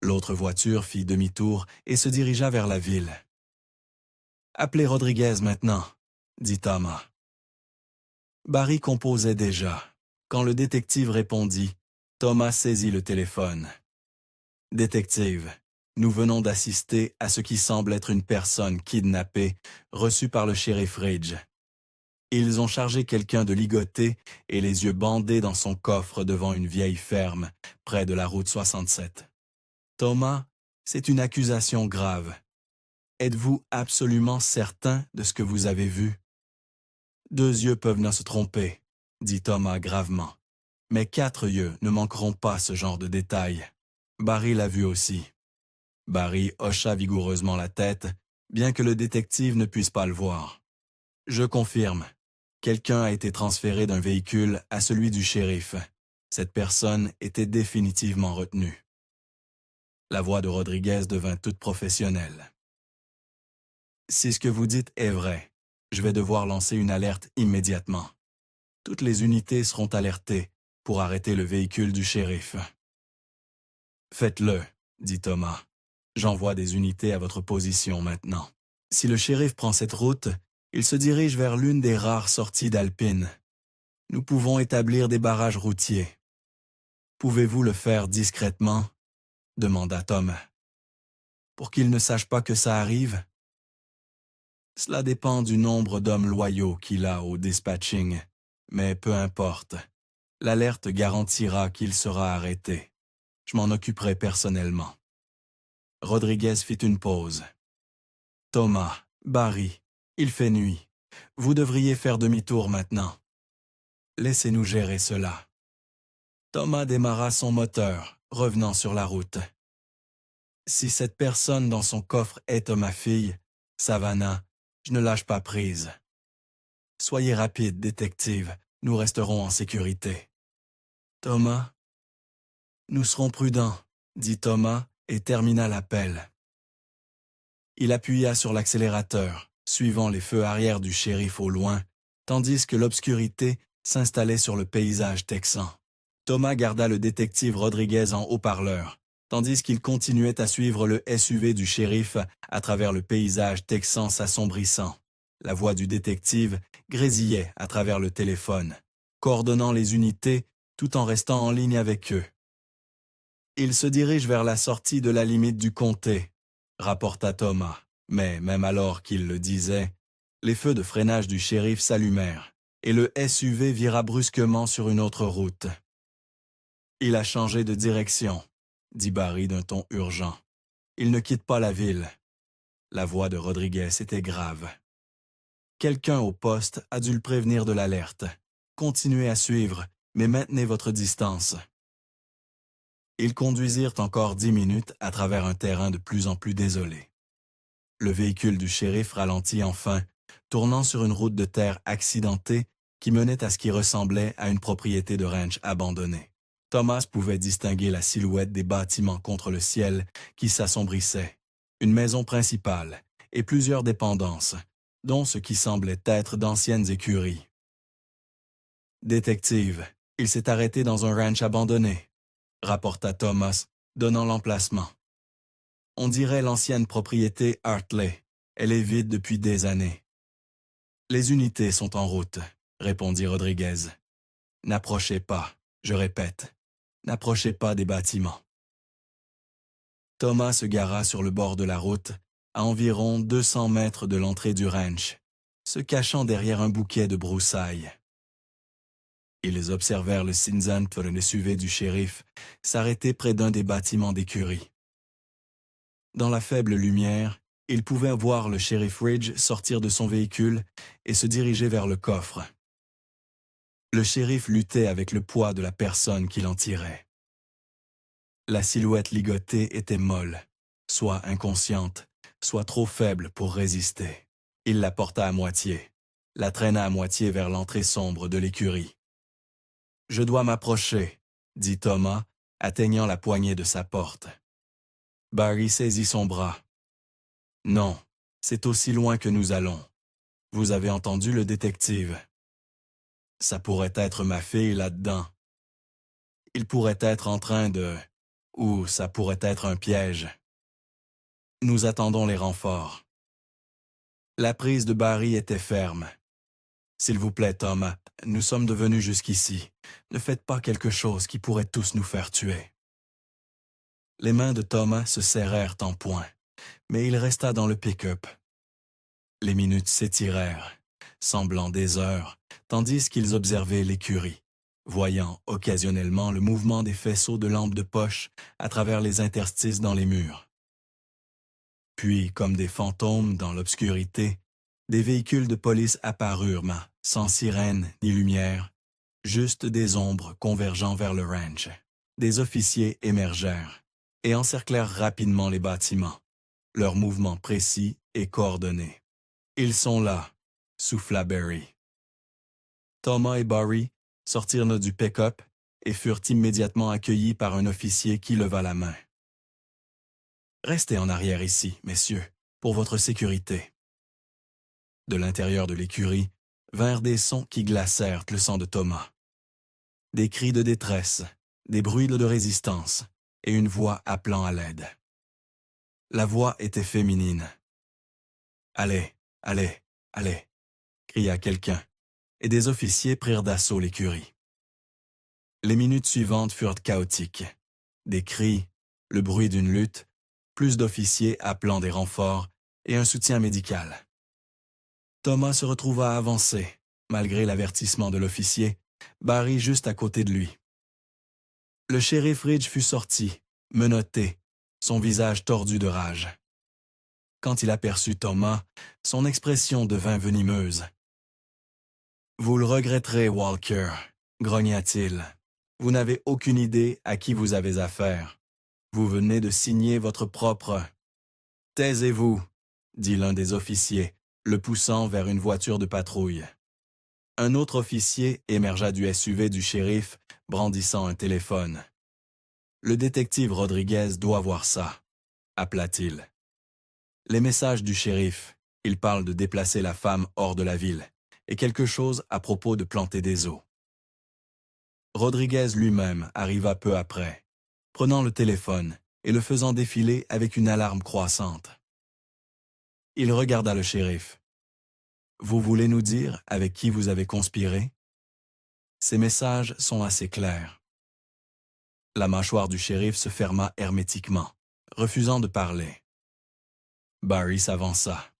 L'autre voiture fit demi-tour et se dirigea vers la ville. « Appelez Rodriguez maintenant », dit Thomas. Barry composait déjà. Quand le détective répondit, Thomas saisit le téléphone. « Détective, nous venons d'assister à ce qui semble être une personne kidnappée, reçue par le shérif Ridge. Ils ont chargé quelqu'un de ligoté et les yeux bandés dans son coffre devant une vieille ferme, près de la route 67. Thomas, c'est une accusation grave. Êtes-vous absolument certain de ce que vous avez vu? » « 2 yeux peuvent ne se tromper, » dit Thomas gravement. « Mais 4 yeux ne manqueront pas ce genre de détails. Barry l'a vu aussi. » Barry hocha vigoureusement la tête, bien que le détective ne puisse pas le voir. « Je confirme. Quelqu'un a été transféré d'un véhicule à celui du shérif. Cette personne était définitivement retenue. » La voix de Rodriguez devint toute professionnelle. « Si ce que vous dites est vrai, je vais devoir lancer une alerte immédiatement. Toutes les unités seront alertées pour arrêter le véhicule du shérif. »« Faites-le, » dit Thomas. « J'envoie des unités à votre position maintenant. Si le shérif prend cette route, il se dirige vers l'une des rares sorties d'Alpine. Nous pouvons établir des barrages routiers. Pouvez-vous le faire discrètement? » demanda Tom. « Pour qu'il ne sache pas que ça arrive? » « Cela dépend du nombre d'hommes loyaux qu'il a au dispatching, mais peu importe. L'alerte garantira qu'il sera arrêté. Je m'en occuperai personnellement. » Rodriguez fit une pause. « Thomas, Barry, il fait nuit. Vous devriez faire demi-tour maintenant. Laissez-nous gérer cela. » Thomas démarra son moteur, revenant sur la route. « Si cette personne dans son coffre est ma fille, Savannah, je ne lâche pas prise. Soyez rapide, détective, nous resterons en sécurité. » « Thomas? »« Nous serons prudents, » dit Thomas et termina l'appel. Il appuya sur l'accélérateur, suivant les feux arrière du shérif au loin, tandis que l'obscurité s'installait sur le paysage texan. Thomas garda le détective Rodriguez en haut-parleur, tandis qu'il continuait à suivre le SUV du shérif à travers le paysage texan s'assombrissant. La voix du détective grésillait à travers le téléphone, coordonnant les unités tout en restant en ligne avec eux. « Il se dirige vers la sortie de la limite du comté, » rapporta Thomas, mais même alors qu'il le disait, les feux de freinage du shérif s'allumèrent et le SUV vira brusquement sur une autre route. « Il a changé de direction, » dit Barry d'un ton urgent. « Il ne quitte pas la ville. » La voix de Rodriguez était grave. « Quelqu'un au poste a dû le prévenir de l'alerte. Continuez à suivre, mais maintenez votre distance. » Ils conduisirent encore 10 minutes à travers un terrain de plus en plus désolé. Le véhicule du shérif ralentit enfin, tournant sur une route de terre accidentée qui menait à ce qui ressemblait à une propriété de ranch abandonnée. Thomas pouvait distinguer la silhouette des bâtiments contre le ciel qui s'assombrissaient, une maison principale et plusieurs dépendances, dont ce qui semblait être d'anciennes écuries. « Détective, il s'est arrêté dans un ranch abandonné, » rapporta Thomas, donnant l'emplacement. « On dirait l'ancienne propriété Hartley. Elle est vide depuis des années. »« Les unités sont en route, » répondit Rodriguez. « N'approchez pas, je répète, n'approchez pas des bâtiments. » Thomas se gara sur le bord de la route, à environ 200 mètres de l'entrée du ranch, se cachant derrière un bouquet de broussailles. Ils observèrent le Cinzant, le SUV du shérif, s'arrêter près d'un des bâtiments d'écurie. Dans la faible lumière, ils pouvaient voir le shérif Ridge sortir de son véhicule et se diriger vers le coffre. Le shérif luttait avec le poids de la personne qui l'en tirait. La silhouette ligotée était molle, soit inconsciente, soit trop faible pour résister. Il la porta à moitié, la traîna à moitié vers l'entrée sombre de l'écurie. « Je dois m'approcher, » dit Thomas, atteignant la poignée de sa porte. Barry saisit son bras. « Non, c'est aussi loin que nous allons. Vous avez entendu le détective. Ça pourrait être ma fille là-dedans. Il pourrait être en train de... ou ça pourrait être un piège. Nous attendons les renforts. » La prise de Barry était ferme. « S'il vous plaît, Thomas, nous sommes devenus jusqu'ici. Ne faites pas quelque chose qui pourrait tous nous faire tuer. » Les mains de Thomas se serrèrent en poing, mais il resta dans le pick-up. Les minutes s'étirèrent, semblant des heures, tandis qu'ils observaient l'écurie, voyant occasionnellement le mouvement des faisceaux de lampes de poche à travers les interstices dans les murs. Puis, comme des fantômes dans l'obscurité, des véhicules de police apparurent, sans sirène ni lumière, juste des ombres convergeant vers le ranch. Des officiers émergèrent et encerclèrent rapidement les bâtiments, leurs mouvements précis et coordonnés. « Ils sont là », souffla Barry. Thomas et Barry sortirent du pick-up et furent immédiatement accueillis par un officier qui leva la main. « Restez en arrière ici, messieurs, pour votre sécurité. » De l'intérieur de l'écurie vinrent des sons qui glacèrent le sang de Thomas. Des cris de détresse, des bruits de résistance et une voix appelant à l'aide. La voix était féminine. « Allez, allez, allez !» cria quelqu'un, et des officiers prirent d'assaut l'écurie. Les minutes suivantes furent chaotiques. Des cris, le bruit d'une lutte, plus d'officiers appelant des renforts et un soutien médical. Thomas se retrouva avancé, malgré l'avertissement de l'officier, Barry juste à côté de lui. Le shérif Ridge fut sorti, menotté, son visage tordu de rage. Quand il aperçut Thomas, son expression devint venimeuse. « Vous le regretterez, Walker, » grogna-t-il. « Vous n'avez aucune idée à qui vous avez affaire. Vous venez de signer votre propre... »« Taisez-vous, » dit l'un des officiers, le poussant vers une voiture de patrouille. Un autre officier émergea du SUV du shérif, brandissant un téléphone. « Le détective Rodriguez doit voir ça, » appela-t-il. « Les messages du shérif, il parle de déplacer la femme hors de la ville, et quelque chose à propos de planter des eaux. » Rodriguez lui-même arriva peu après, prenant le téléphone et le faisant défiler avec une alarme croissante. Il regarda le shérif. « Vous voulez nous dire avec qui vous avez conspiré? » Ces messages sont assez clairs. La mâchoire du shérif se ferma hermétiquement, refusant de parler. Barry s'avança.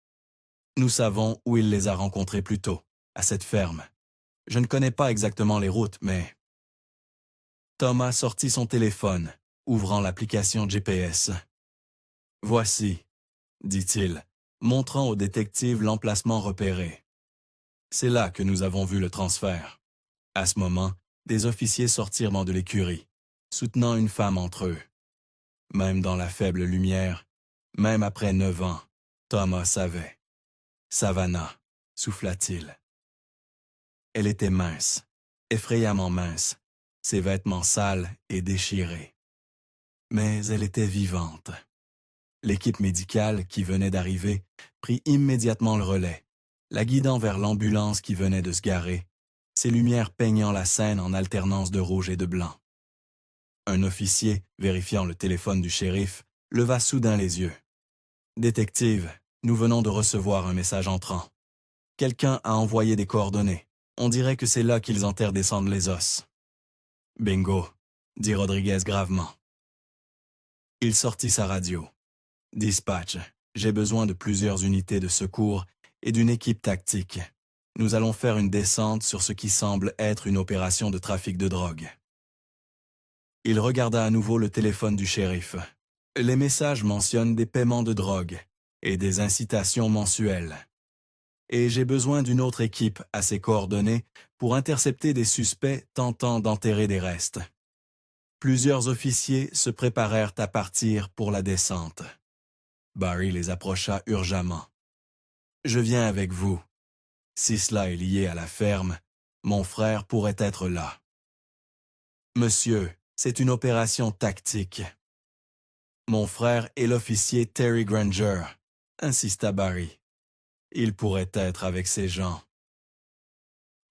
« Nous savons où il les a rencontrés plus tôt, à cette ferme. Je ne connais pas exactement les routes, mais... » Thomas sortit son téléphone, ouvrant l'application GPS. « Voici, » dit-il, montrant au détective l'emplacement repéré. « C'est là que nous avons vu le transfert. » À ce moment, des officiers sortirent de l'écurie, soutenant une femme entre eux. Même dans la faible lumière, même après 9 ans, Thomas savait. « Savannah », souffla-t-il. Elle était mince, effrayamment mince, ses vêtements sales et déchirés. Mais elle était vivante. L'équipe médicale qui venait d'arriver prit immédiatement le relais, la guidant vers l'ambulance qui venait de se garer, ses lumières peignant la scène en alternance de rouge et de blanc. Un officier, vérifiant le téléphone du shérif, leva soudain les yeux. « Détective, nous venons de recevoir un message entrant. Quelqu'un a envoyé des coordonnées. On dirait que c'est là qu'ils enterrent des cendres les os. »« Bingo, » dit Rodriguez gravement. Il sortit sa radio. « Dispatch, j'ai besoin de plusieurs unités de secours et d'une équipe tactique. Nous allons faire une descente sur ce qui semble être une opération de trafic de drogue. » Il regarda à nouveau le téléphone du shérif. Les messages mentionnent des paiements de drogue et des incitations mensuelles. Et j'ai besoin d'une autre équipe à ces coordonnées pour intercepter des suspects tentant d'enterrer des restes. Plusieurs officiers se préparèrent à partir pour la descente. Barry les approcha urgemment. Je viens avec vous. Si cela est lié à la ferme, mon frère pourrait être là. Monsieur, c'est une opération tactique. Mon frère est l'officier Terry Granger, insista Barry. Il pourrait être avec ces gens.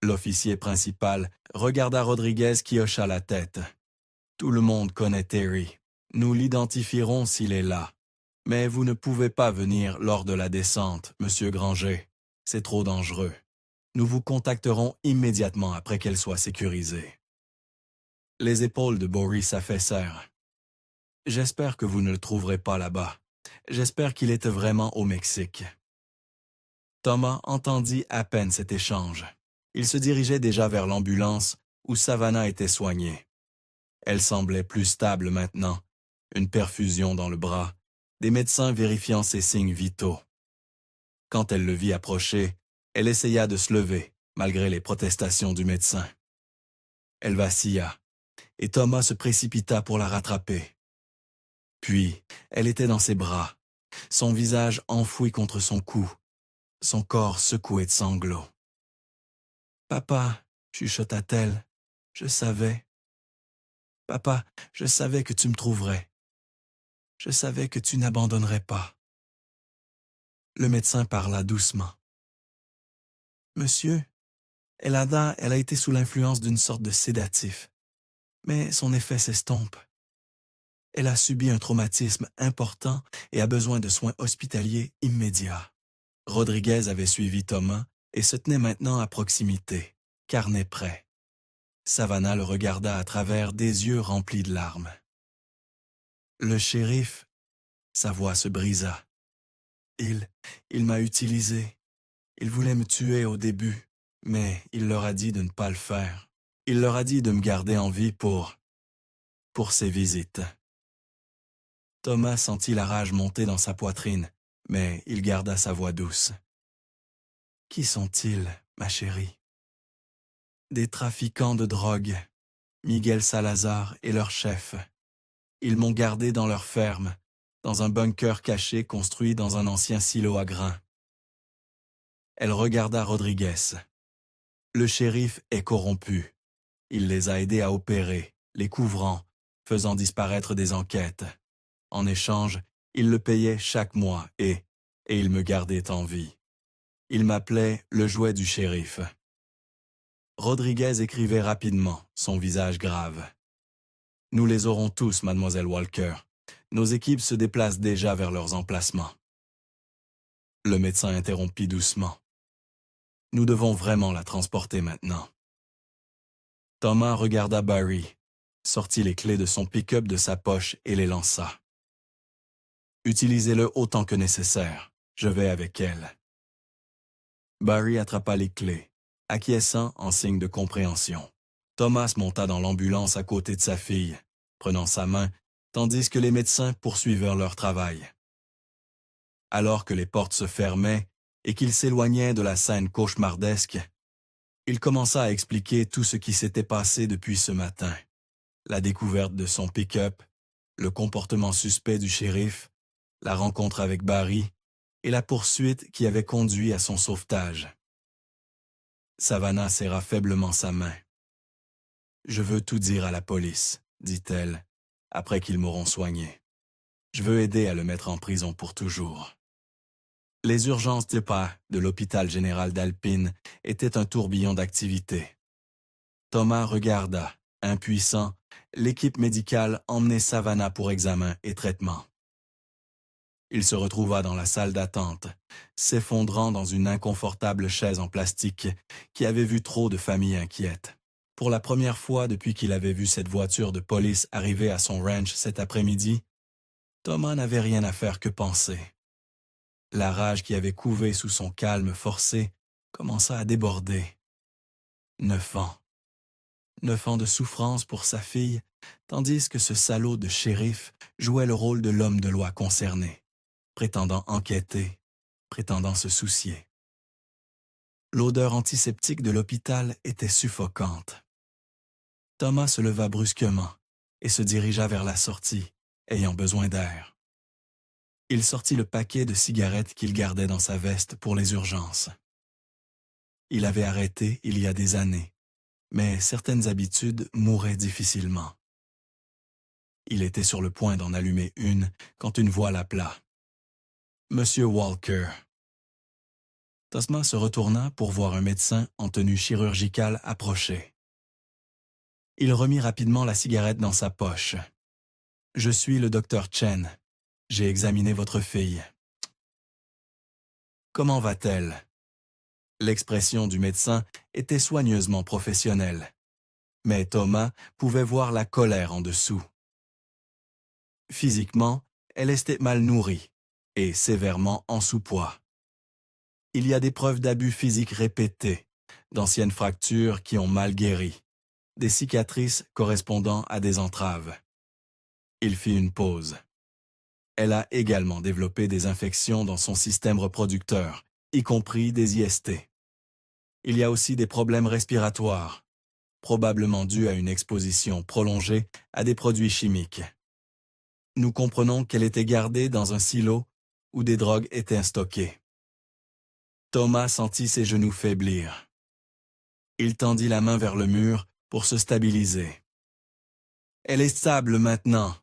L'officier principal regarda Rodriguez qui hocha la tête. Tout le monde connaît Terry. Nous l'identifierons s'il est là. Mais vous ne pouvez pas venir lors de la descente, Monsieur Granger. C'est trop dangereux. Nous vous contacterons immédiatement après qu'elle soit sécurisée. Les épaules de Boris s'affaissèrent. J'espère que vous ne le trouverez pas là-bas. J'espère qu'il était vraiment au Mexique. Thomas entendit à peine cet échange. Il se dirigeait déjà vers l'ambulance où Savannah était soignée. Elle semblait plus stable maintenant, une perfusion dans le bras, des médecins vérifiant ses signes vitaux. Quand elle le vit approcher, elle essaya de se lever, malgré les protestations du médecin. Elle vacilla, et Thomas se précipita pour la rattraper. Puis, elle était dans ses bras, son visage enfoui contre son cou, son corps secoué de sanglots. « Papa, chuchota-t-elle, je savais. Papa, je savais que tu me trouverais. Je savais que tu n'abandonnerais pas. » Le médecin parla doucement. « Monsieur, elle a été sous l'influence d'une sorte de sédatif, mais son effet s'estompe. Elle a subi un traumatisme important et a besoin de soins hospitaliers immédiats. » Rodriguez avait suivi Thomas et se tenait maintenant à proximité, carnet prêt. Savannah le regarda à travers des yeux remplis de larmes. Le shérif, sa voix se brisa. Il m'a utilisé. Il voulait me tuer au début, mais il leur a dit de ne pas le faire. Il leur a dit de me garder en vie pour ses visites. Thomas sentit la rage monter dans sa poitrine, mais il garda sa voix douce. « Qui sont-ils, ma chérie? » « Des trafiquants de drogue, Miguel Salazar et leur chef. Ils m'ont gardé dans leur ferme, dans un bunker caché construit dans un ancien silo à grains. » Elle regarda Rodriguez. Le shérif est corrompu. Il les a aidés à opérer, les couvrant, faisant disparaître des enquêtes. En échange, il le payait chaque mois et il me gardait en vie. Il m'appelait le jouet du shérif. Rodriguez écrivait rapidement, son visage grave. « Nous les aurons tous, mademoiselle Walker. Nos équipes se déplacent déjà vers leurs emplacements. » Le médecin interrompit doucement. « Nous devons vraiment la transporter maintenant. » Thomas regarda Barry, sortit les clés de son pick-up de sa poche et les lança. « Utilisez-le autant que nécessaire. Je vais avec elle. » Barry attrapa les clés, acquiesçant en signe de compréhension. Thomas monta dans l'ambulance à côté de sa fille, prenant sa main, tandis que les médecins poursuivirent leur travail. Alors que les portes se fermaient et qu'il s'éloignait de la scène cauchemardesque, il commença à expliquer tout ce qui s'était passé depuis ce matin. La découverte de son pick-up, le comportement suspect du shérif, la rencontre avec Barry et la poursuite qui avait conduit à son sauvetage. Savannah serra faiblement sa main. « Je veux tout dire à la police, » dit-elle, après qu'ils m'auront soigné. « Je veux aider à le mettre en prison pour toujours. » Les urgences de l'hôpital général d'Alpine étaient un tourbillon d'activité. Thomas regarda, impuissant, l'équipe médicale emmener Savannah pour examen et traitement. Il se retrouva dans la salle d'attente, s'effondrant dans une inconfortable chaise en plastique qui avait vu trop de familles inquiètes. Pour la première fois depuis qu'il avait vu cette voiture de police arriver à son ranch cet après-midi, Thomas n'avait rien à faire que penser. La rage qui avait couvé sous son calme forcé commença à déborder. 9 ans. 9 ans de souffrance pour sa fille, tandis que ce salaud de shérif jouait le rôle de l'homme de loi concerné, prétendant enquêter, prétendant se soucier. L'odeur antiseptique de l'hôpital était suffocante. Thomas se leva brusquement et se dirigea vers la sortie, ayant besoin d'air. Il sortit le paquet de cigarettes qu'il gardait dans sa veste pour les urgences. Il avait arrêté il y a des années, mais certaines habitudes mouraient difficilement. Il était sur le point d'en allumer une quand une voix l'appela. « Monsieur Walker ». Tosma se retourna pour voir un médecin en tenue chirurgicale approcher. Il remit rapidement la cigarette dans sa poche. « Je suis le docteur Chen. J'ai examiné votre fille. »« Comment va-t-elle » L'expression du médecin était soigneusement professionnelle. Mais Thomas pouvait voir la colère en dessous. Physiquement, elle était mal nourrie et sévèrement en sous-poids. Il y a des preuves d'abus physiques répétés, d'anciennes fractures qui ont mal guéri, des cicatrices correspondant à des entraves. Il fit une pause. Elle a également développé des infections dans son système reproducteur, y compris des IST. Il y a aussi des problèmes respiratoires, probablement dus à une exposition prolongée à des produits chimiques. Nous comprenons qu'elle était gardée dans un silo où des drogues étaient stockées. Thomas sentit ses genoux faiblir. Il tendit la main vers le mur pour se stabiliser. « Elle est stable maintenant »,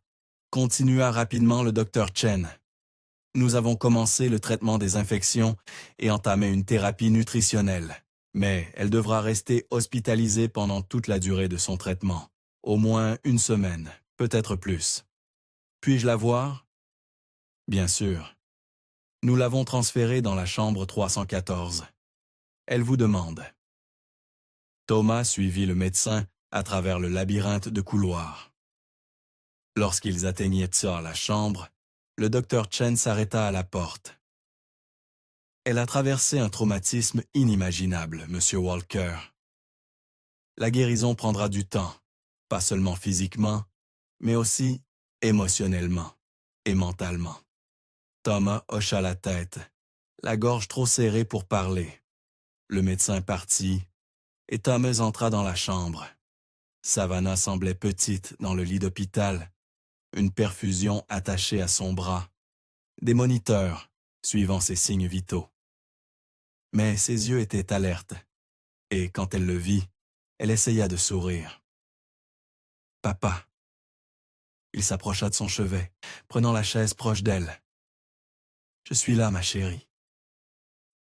continua rapidement le docteur Chen. « Nous avons commencé le traitement des infections et entamé une thérapie nutritionnelle, mais elle devra rester hospitalisée pendant toute la durée de son traitement, au moins une semaine, peut-être plus. Puis-je la voir? » Bien sûr. Nous l'avons transférée dans la chambre 314. Elle vous demande. Thomas suivit le médecin à travers le labyrinthe de couloirs. Lorsqu'ils atteignirent la chambre, le docteur Chen s'arrêta à la porte. « Elle a traversé un traumatisme inimaginable, Monsieur Walker. La guérison prendra du temps, pas seulement physiquement, mais aussi émotionnellement et mentalement. » Thomas hocha la tête, la gorge trop serrée pour parler. Le médecin partit, et Thomas entra dans la chambre. Savannah semblait petite dans le lit d'hôpital, une perfusion attachée à son bras, des moniteurs suivant ses signes vitaux. Mais ses yeux étaient alertes, et quand elle le vit, elle essaya de sourire. « Papa !» Il s'approcha de son chevet, prenant la chaise proche d'elle. « Je suis là, ma chérie. »«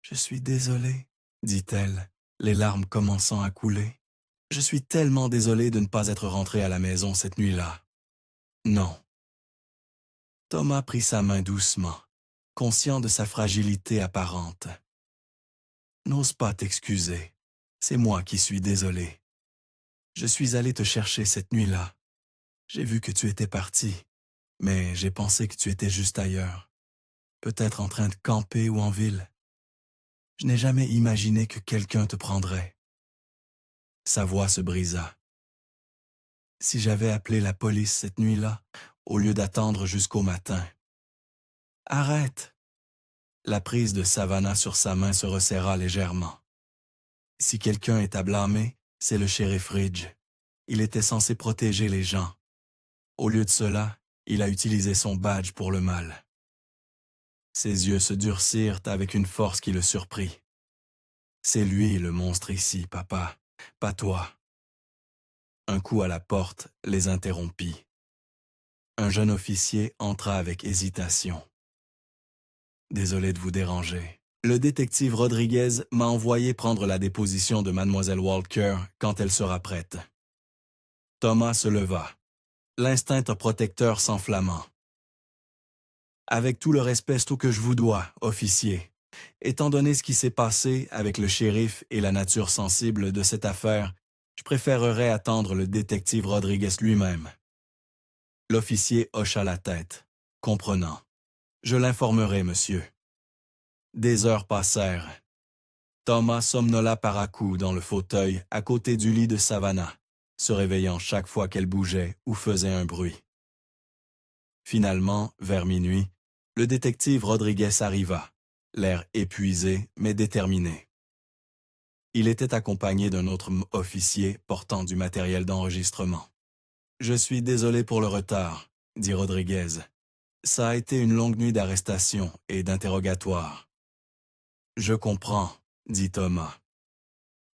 Je suis désolée, » dit-elle, les larmes commençant à couler. « Je suis tellement désolée de ne pas être rentrée à la maison cette nuit-là. »« Non. » Thomas prit sa main doucement, conscient de sa fragilité apparente. « N'ose pas t'excuser. C'est moi qui suis désolé. Je suis allé te chercher cette nuit-là. J'ai vu que tu étais parti, mais j'ai pensé que tu étais juste ailleurs. Peut-être en train de camper ou en ville. Je n'ai jamais imaginé que quelqu'un te prendrait. » Sa voix se brisa. « Si j'avais appelé la police cette nuit-là, au lieu d'attendre jusqu'au matin. »« Arrête !» La prise de Savannah sur sa main se resserra légèrement. « Si quelqu'un est à blâmer, c'est le shérif Ridge. Il était censé protéger les gens. Au lieu de cela, il a utilisé son badge pour le mal. » Ses yeux se durcirent avec une force qui le surprit. « C'est lui le monstre ici, papa, pas toi. » Un coup à la porte les interrompit. Un jeune officier entra avec hésitation. « Désolé de vous déranger. Le détective Rodriguez m'a envoyé prendre la déposition de Mademoiselle Walker quand elle sera prête. » Thomas se leva. L'instinct protecteur s'enflamma. « Avec tout le respect que je vous dois, officier, étant donné ce qui s'est passé avec le shérif et la nature sensible de cette affaire, je préférerais attendre le détective Rodriguez lui-même. » L'officier hocha la tête, comprenant. « Je l'informerai, monsieur. » Des heures passèrent. Thomas somnola par à-coups dans le fauteuil à côté du lit de Savannah, se réveillant chaque fois qu'elle bougeait ou faisait un bruit. Finalement, vers minuit, le détective Rodriguez arriva, l'air épuisé mais déterminé. Il était accompagné d'un autre officier portant du matériel d'enregistrement. « Je suis désolé pour le retard, » dit Rodriguez. Ça a été une longue nuit d'arrestation et d'interrogatoire. Je comprends, dit Thomas.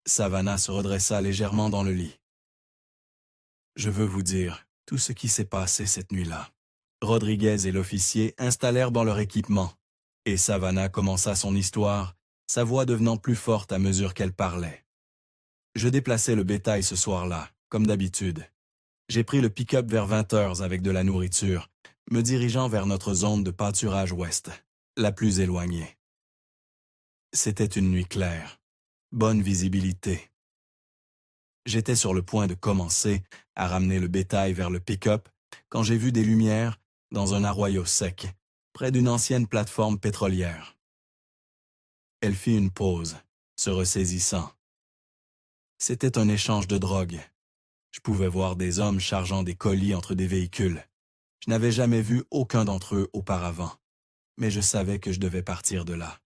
Savannah se redressa légèrement dans le lit. Je veux vous dire tout ce qui s'est passé cette nuit-là. Rodriguez et l'officier installèrent dans leur équipement, et Savannah commença son histoire, sa voix devenant plus forte à mesure qu'elle parlait. Je déplaçais le bétail ce soir-là, comme d'habitude. J'ai pris le pick-up vers 20 heures avec de la nourriture, me dirigeant vers notre zone de pâturage ouest, la plus éloignée. C'était une nuit claire, bonne visibilité. J'étais sur le point de commencer à ramener le bétail vers le pick-up quand j'ai vu des lumières dans un arroyo sec, près d'une ancienne plateforme pétrolière. Elle fit une pause, se ressaisissant. C'était un échange de drogue. Je pouvais voir des hommes chargeant des colis entre des véhicules. Je n'avais jamais vu aucun d'entre eux auparavant, mais je savais que je devais partir de là.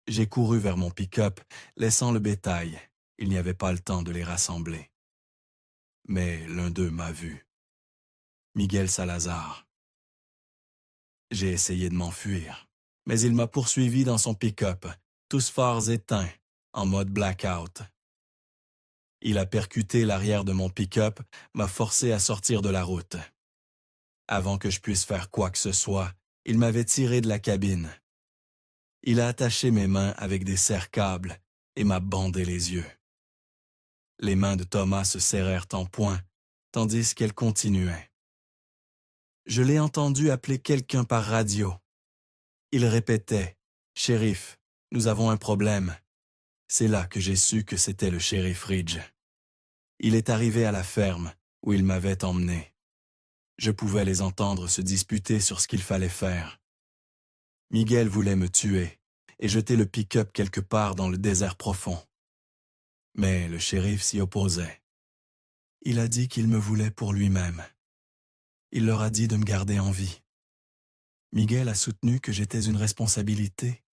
J'ai couru vers mon pick-up, laissant le bétail. Il n'y avait pas le temps de les rassembler. Mais l'un d'eux m'a vu. Miguel Salazar. J'ai essayé de m'enfuir, mais il m'a poursuivi dans son pick-up, tous phares éteints, en mode blackout. Il a percuté l'arrière de mon pick-up, m'a forcé à sortir de la route. Avant que je puisse faire quoi que ce soit, il m'avait tiré de la cabine. Il a attaché mes mains avec des serre-câbles et m'a bandé les yeux. Les mains de Thomas se serrèrent en poing, tandis qu'elles continuaient. Je l'ai entendu appeler quelqu'un par radio. Il répétait « Shérif, nous avons un problème ». C'est là que j'ai su que c'était le shérif Ridge. Il est arrivé à la ferme où il m'avait emmené. Je pouvais les entendre se disputer sur ce qu'il fallait faire. Miguel voulait me tuer et jeter le pick-up quelque part dans le désert profond. Mais le shérif s'y opposait. Il a dit qu'il me voulait pour lui-même. Il leur a dit de me garder en vie. Miguel a soutenu que j'étais une responsabilité,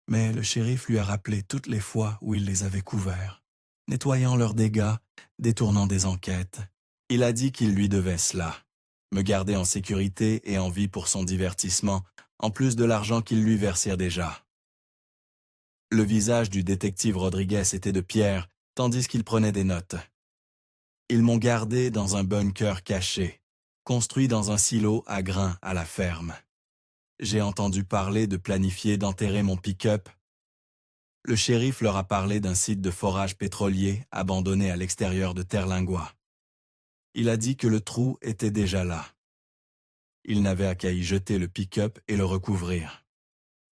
mais le shérif lui a rappelé toutes les fois où il les avait couverts, nettoyant leurs dégâts, détournant des enquêtes. Il a dit qu'il lui devait cela, me garder en sécurité et en vie pour son divertissement, en plus de l'argent qu'il lui versait déjà. Le visage du détective Rodriguez était de pierre, tandis qu'il prenait des notes. Ils m'ont gardé dans un bunker caché, construit dans un silo à grains à la ferme. J'ai entendu parler de planifier d'enterrer mon pick-up. Le shérif leur a parlé d'un site de forage pétrolier abandonné à l'extérieur de Terlingua. Il a dit que le trou était déjà là. Il n'avait qu'à y jeter le pick-up et le recouvrir.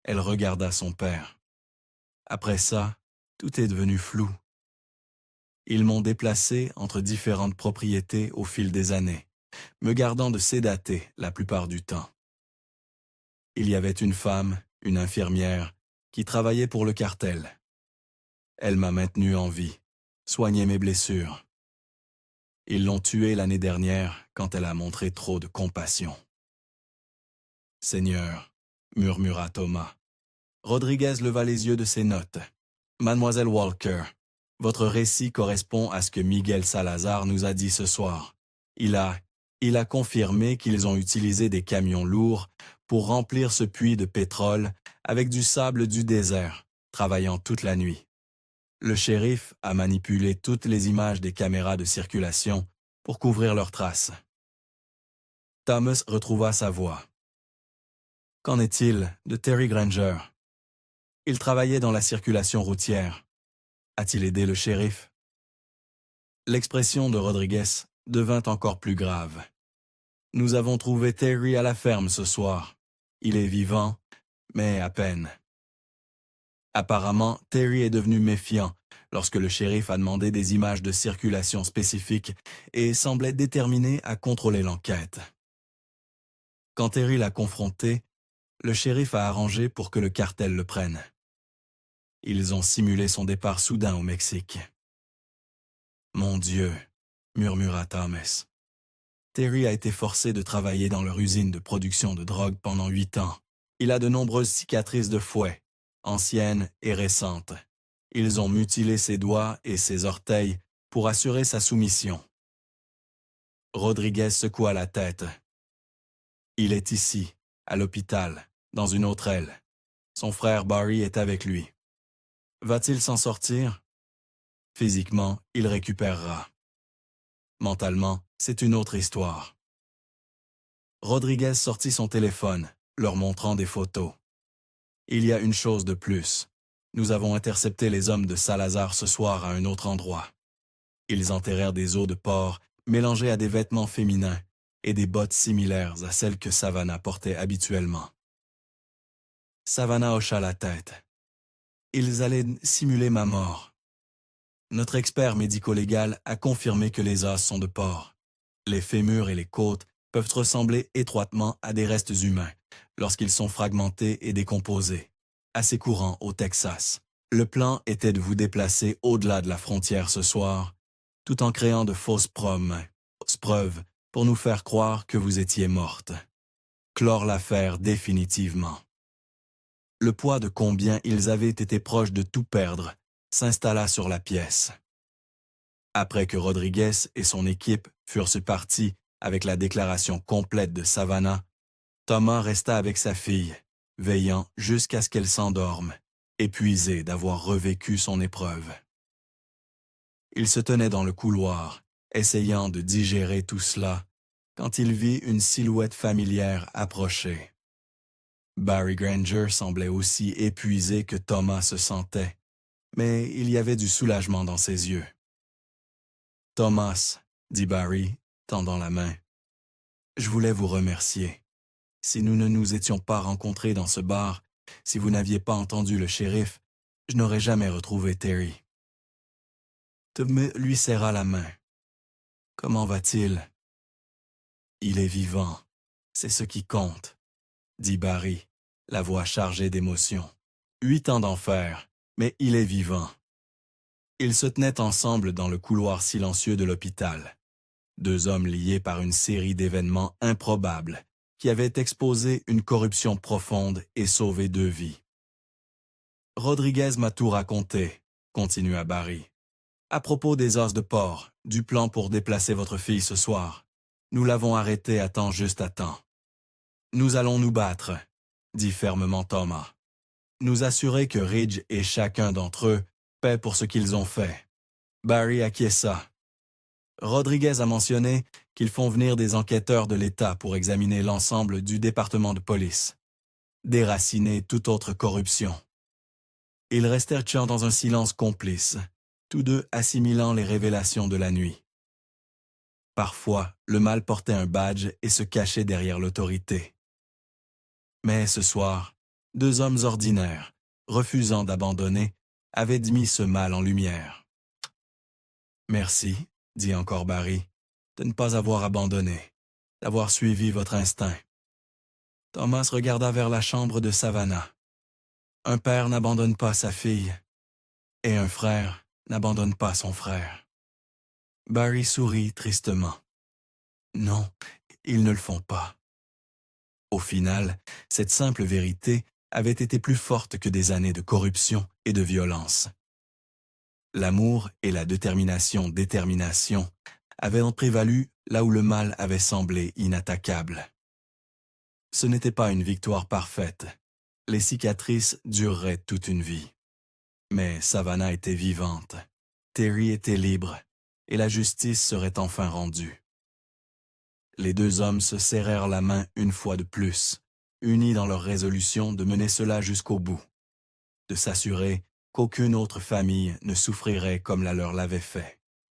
Elle regarda son père. Après ça, tout est devenu flou. Ils m'ont déplacé entre différentes propriétés au fil des années, me gardant de sédater la plupart du temps. Il y avait une femme, une infirmière, qui travaillait pour le cartel. Elle m'a maintenu en vie, soigné mes blessures. Ils l'ont tuée l'année dernière quand elle a montré trop de compassion. « Seigneur, » murmura Thomas. Rodriguez leva les yeux de ses notes. « Mademoiselle Walker, votre récit correspond à ce que Miguel Salazar nous a dit ce soir. Il a confirmé qu'ils ont utilisé des camions lourds pour remplir ce puits de pétrole avec du sable du désert, travaillant toute la nuit. Le shérif a manipulé toutes les images des caméras de circulation pour couvrir leurs traces. » Thomas retrouva sa voix. « Qu'en est-il de Terry Granger? Il travaillait dans la circulation routière. A-t-il aidé le shérif? » L'expression de Rodriguez devint encore plus grave. « Nous avons trouvé Terry à la ferme ce soir. Il est vivant, mais à peine. » Apparemment, Terry est devenu méfiant lorsque le shérif a demandé des images de circulation spécifiques et semblait déterminé à contrôler l'enquête. Quand Terry l'a confronté, le shérif a arrangé pour que le cartel le prenne. Ils ont simulé son départ soudain au Mexique. « Mon Dieu !» murmura Thomas. Terry a été forcé de travailler dans leur usine de production de drogue pendant 8 ans. Il a de nombreuses cicatrices de fouet, anciennes et récentes. Ils ont mutilé ses doigts et ses orteils pour assurer sa soumission. Rodriguez secoua la tête. Il est ici, à l'hôpital, dans une autre aile. Son frère Barry est avec lui. Va-t-il s'en sortir? Physiquement, il récupérera. Mentalement, c'est une autre histoire. Rodriguez sortit son téléphone, leur montrant des photos. Il y a une chose de plus. Nous avons intercepté les hommes de Salazar ce soir à un autre endroit. Ils enterrèrent des os de porc mélangés à des vêtements féminins et des bottes similaires à celles que Savannah portait habituellement. Savannah hocha la tête. Ils allaient simuler ma mort. Notre expert médico-légal a confirmé que les os sont de porc. Les fémurs et les côtes peuvent ressembler étroitement à des restes humains lorsqu'ils sont fragmentés et décomposés. Assez courant au Texas. Le plan était de vous déplacer au-delà de la frontière ce soir, tout en créant de fausses preuves pour nous faire croire que vous étiez morte. Clore l'affaire définitivement. Le poids de combien ils avaient été proches de tout perdre s'installa sur la pièce. Après que Rodriguez et son équipe furent partis avec la déclaration complète de Savannah, Thomas resta avec sa fille, veillant jusqu'à ce qu'elle s'endorme, épuisé d'avoir revécu son épreuve. Il se tenait dans le couloir, essayant de digérer tout cela, quand il vit une silhouette familière approcher. Barry Granger semblait aussi épuisé que Thomas se sentait, mais il y avait du soulagement dans ses yeux. « Thomas, » dit Barry, tendant la main, « je voulais vous remercier. Si nous ne nous étions pas rencontrés dans ce bar, si vous n'aviez pas entendu le shérif, je n'aurais jamais retrouvé Terry. » Tom lui serra la main. « Comment va-t-il? »« Il est vivant. C'est ce qui compte, » dit Barry, la voix chargée d'émotion. 8 ans d'enfer, mais il est vivant. Ils se tenaient ensemble dans le couloir silencieux de l'hôpital. 2 hommes liés par une série d'événements improbables qui avaient exposé une corruption profonde et sauvé 2 vies. « Rodriguez m'a tout raconté, » continua Barry. « À propos des os de porc, du plan pour déplacer votre fille ce soir. Nous l'avons arrêté à temps juste à temps. »« Nous allons nous battre, » dit fermement Thomas. « Nous assurer que Ridge et chacun d'entre eux paient pour ce qu'ils ont fait. » Barry acquiesça. Rodriguez a mentionné qu'ils font venir des enquêteurs de l'État pour examiner l'ensemble du département de police. Déraciner toute autre corruption. Ils restèrent dans un silence complice, tous deux assimilant les révélations de la nuit. Parfois, le mal portait un badge et se cachait derrière l'autorité. Mais ce soir, 2 hommes ordinaires, refusant d'abandonner, avaient mis ce mal en lumière. « Merci, » dit encore Barry, « de ne pas avoir abandonné, d'avoir suivi votre instinct. » Thomas regarda vers la chambre de Savannah. Un père n'abandonne pas sa fille, et un frère n'abandonne pas son frère. Barry sourit tristement. Non, ils ne le font pas. Au final, cette simple vérité avait été plus forte que des années de corruption et de violence. L'amour et la détermination avaient prévalu là où le mal avait semblé inattaquable. Ce n'était pas une victoire parfaite. Les cicatrices dureraient toute une vie. Mais Savannah était vivante, Terry était libre, et la justice serait enfin rendue. Les 2 hommes se serrèrent la main une fois de plus, unis dans leur résolution de mener cela jusqu'au bout, de s'assurer qu'aucune autre famille ne souffrirait comme la leur l'avait fait.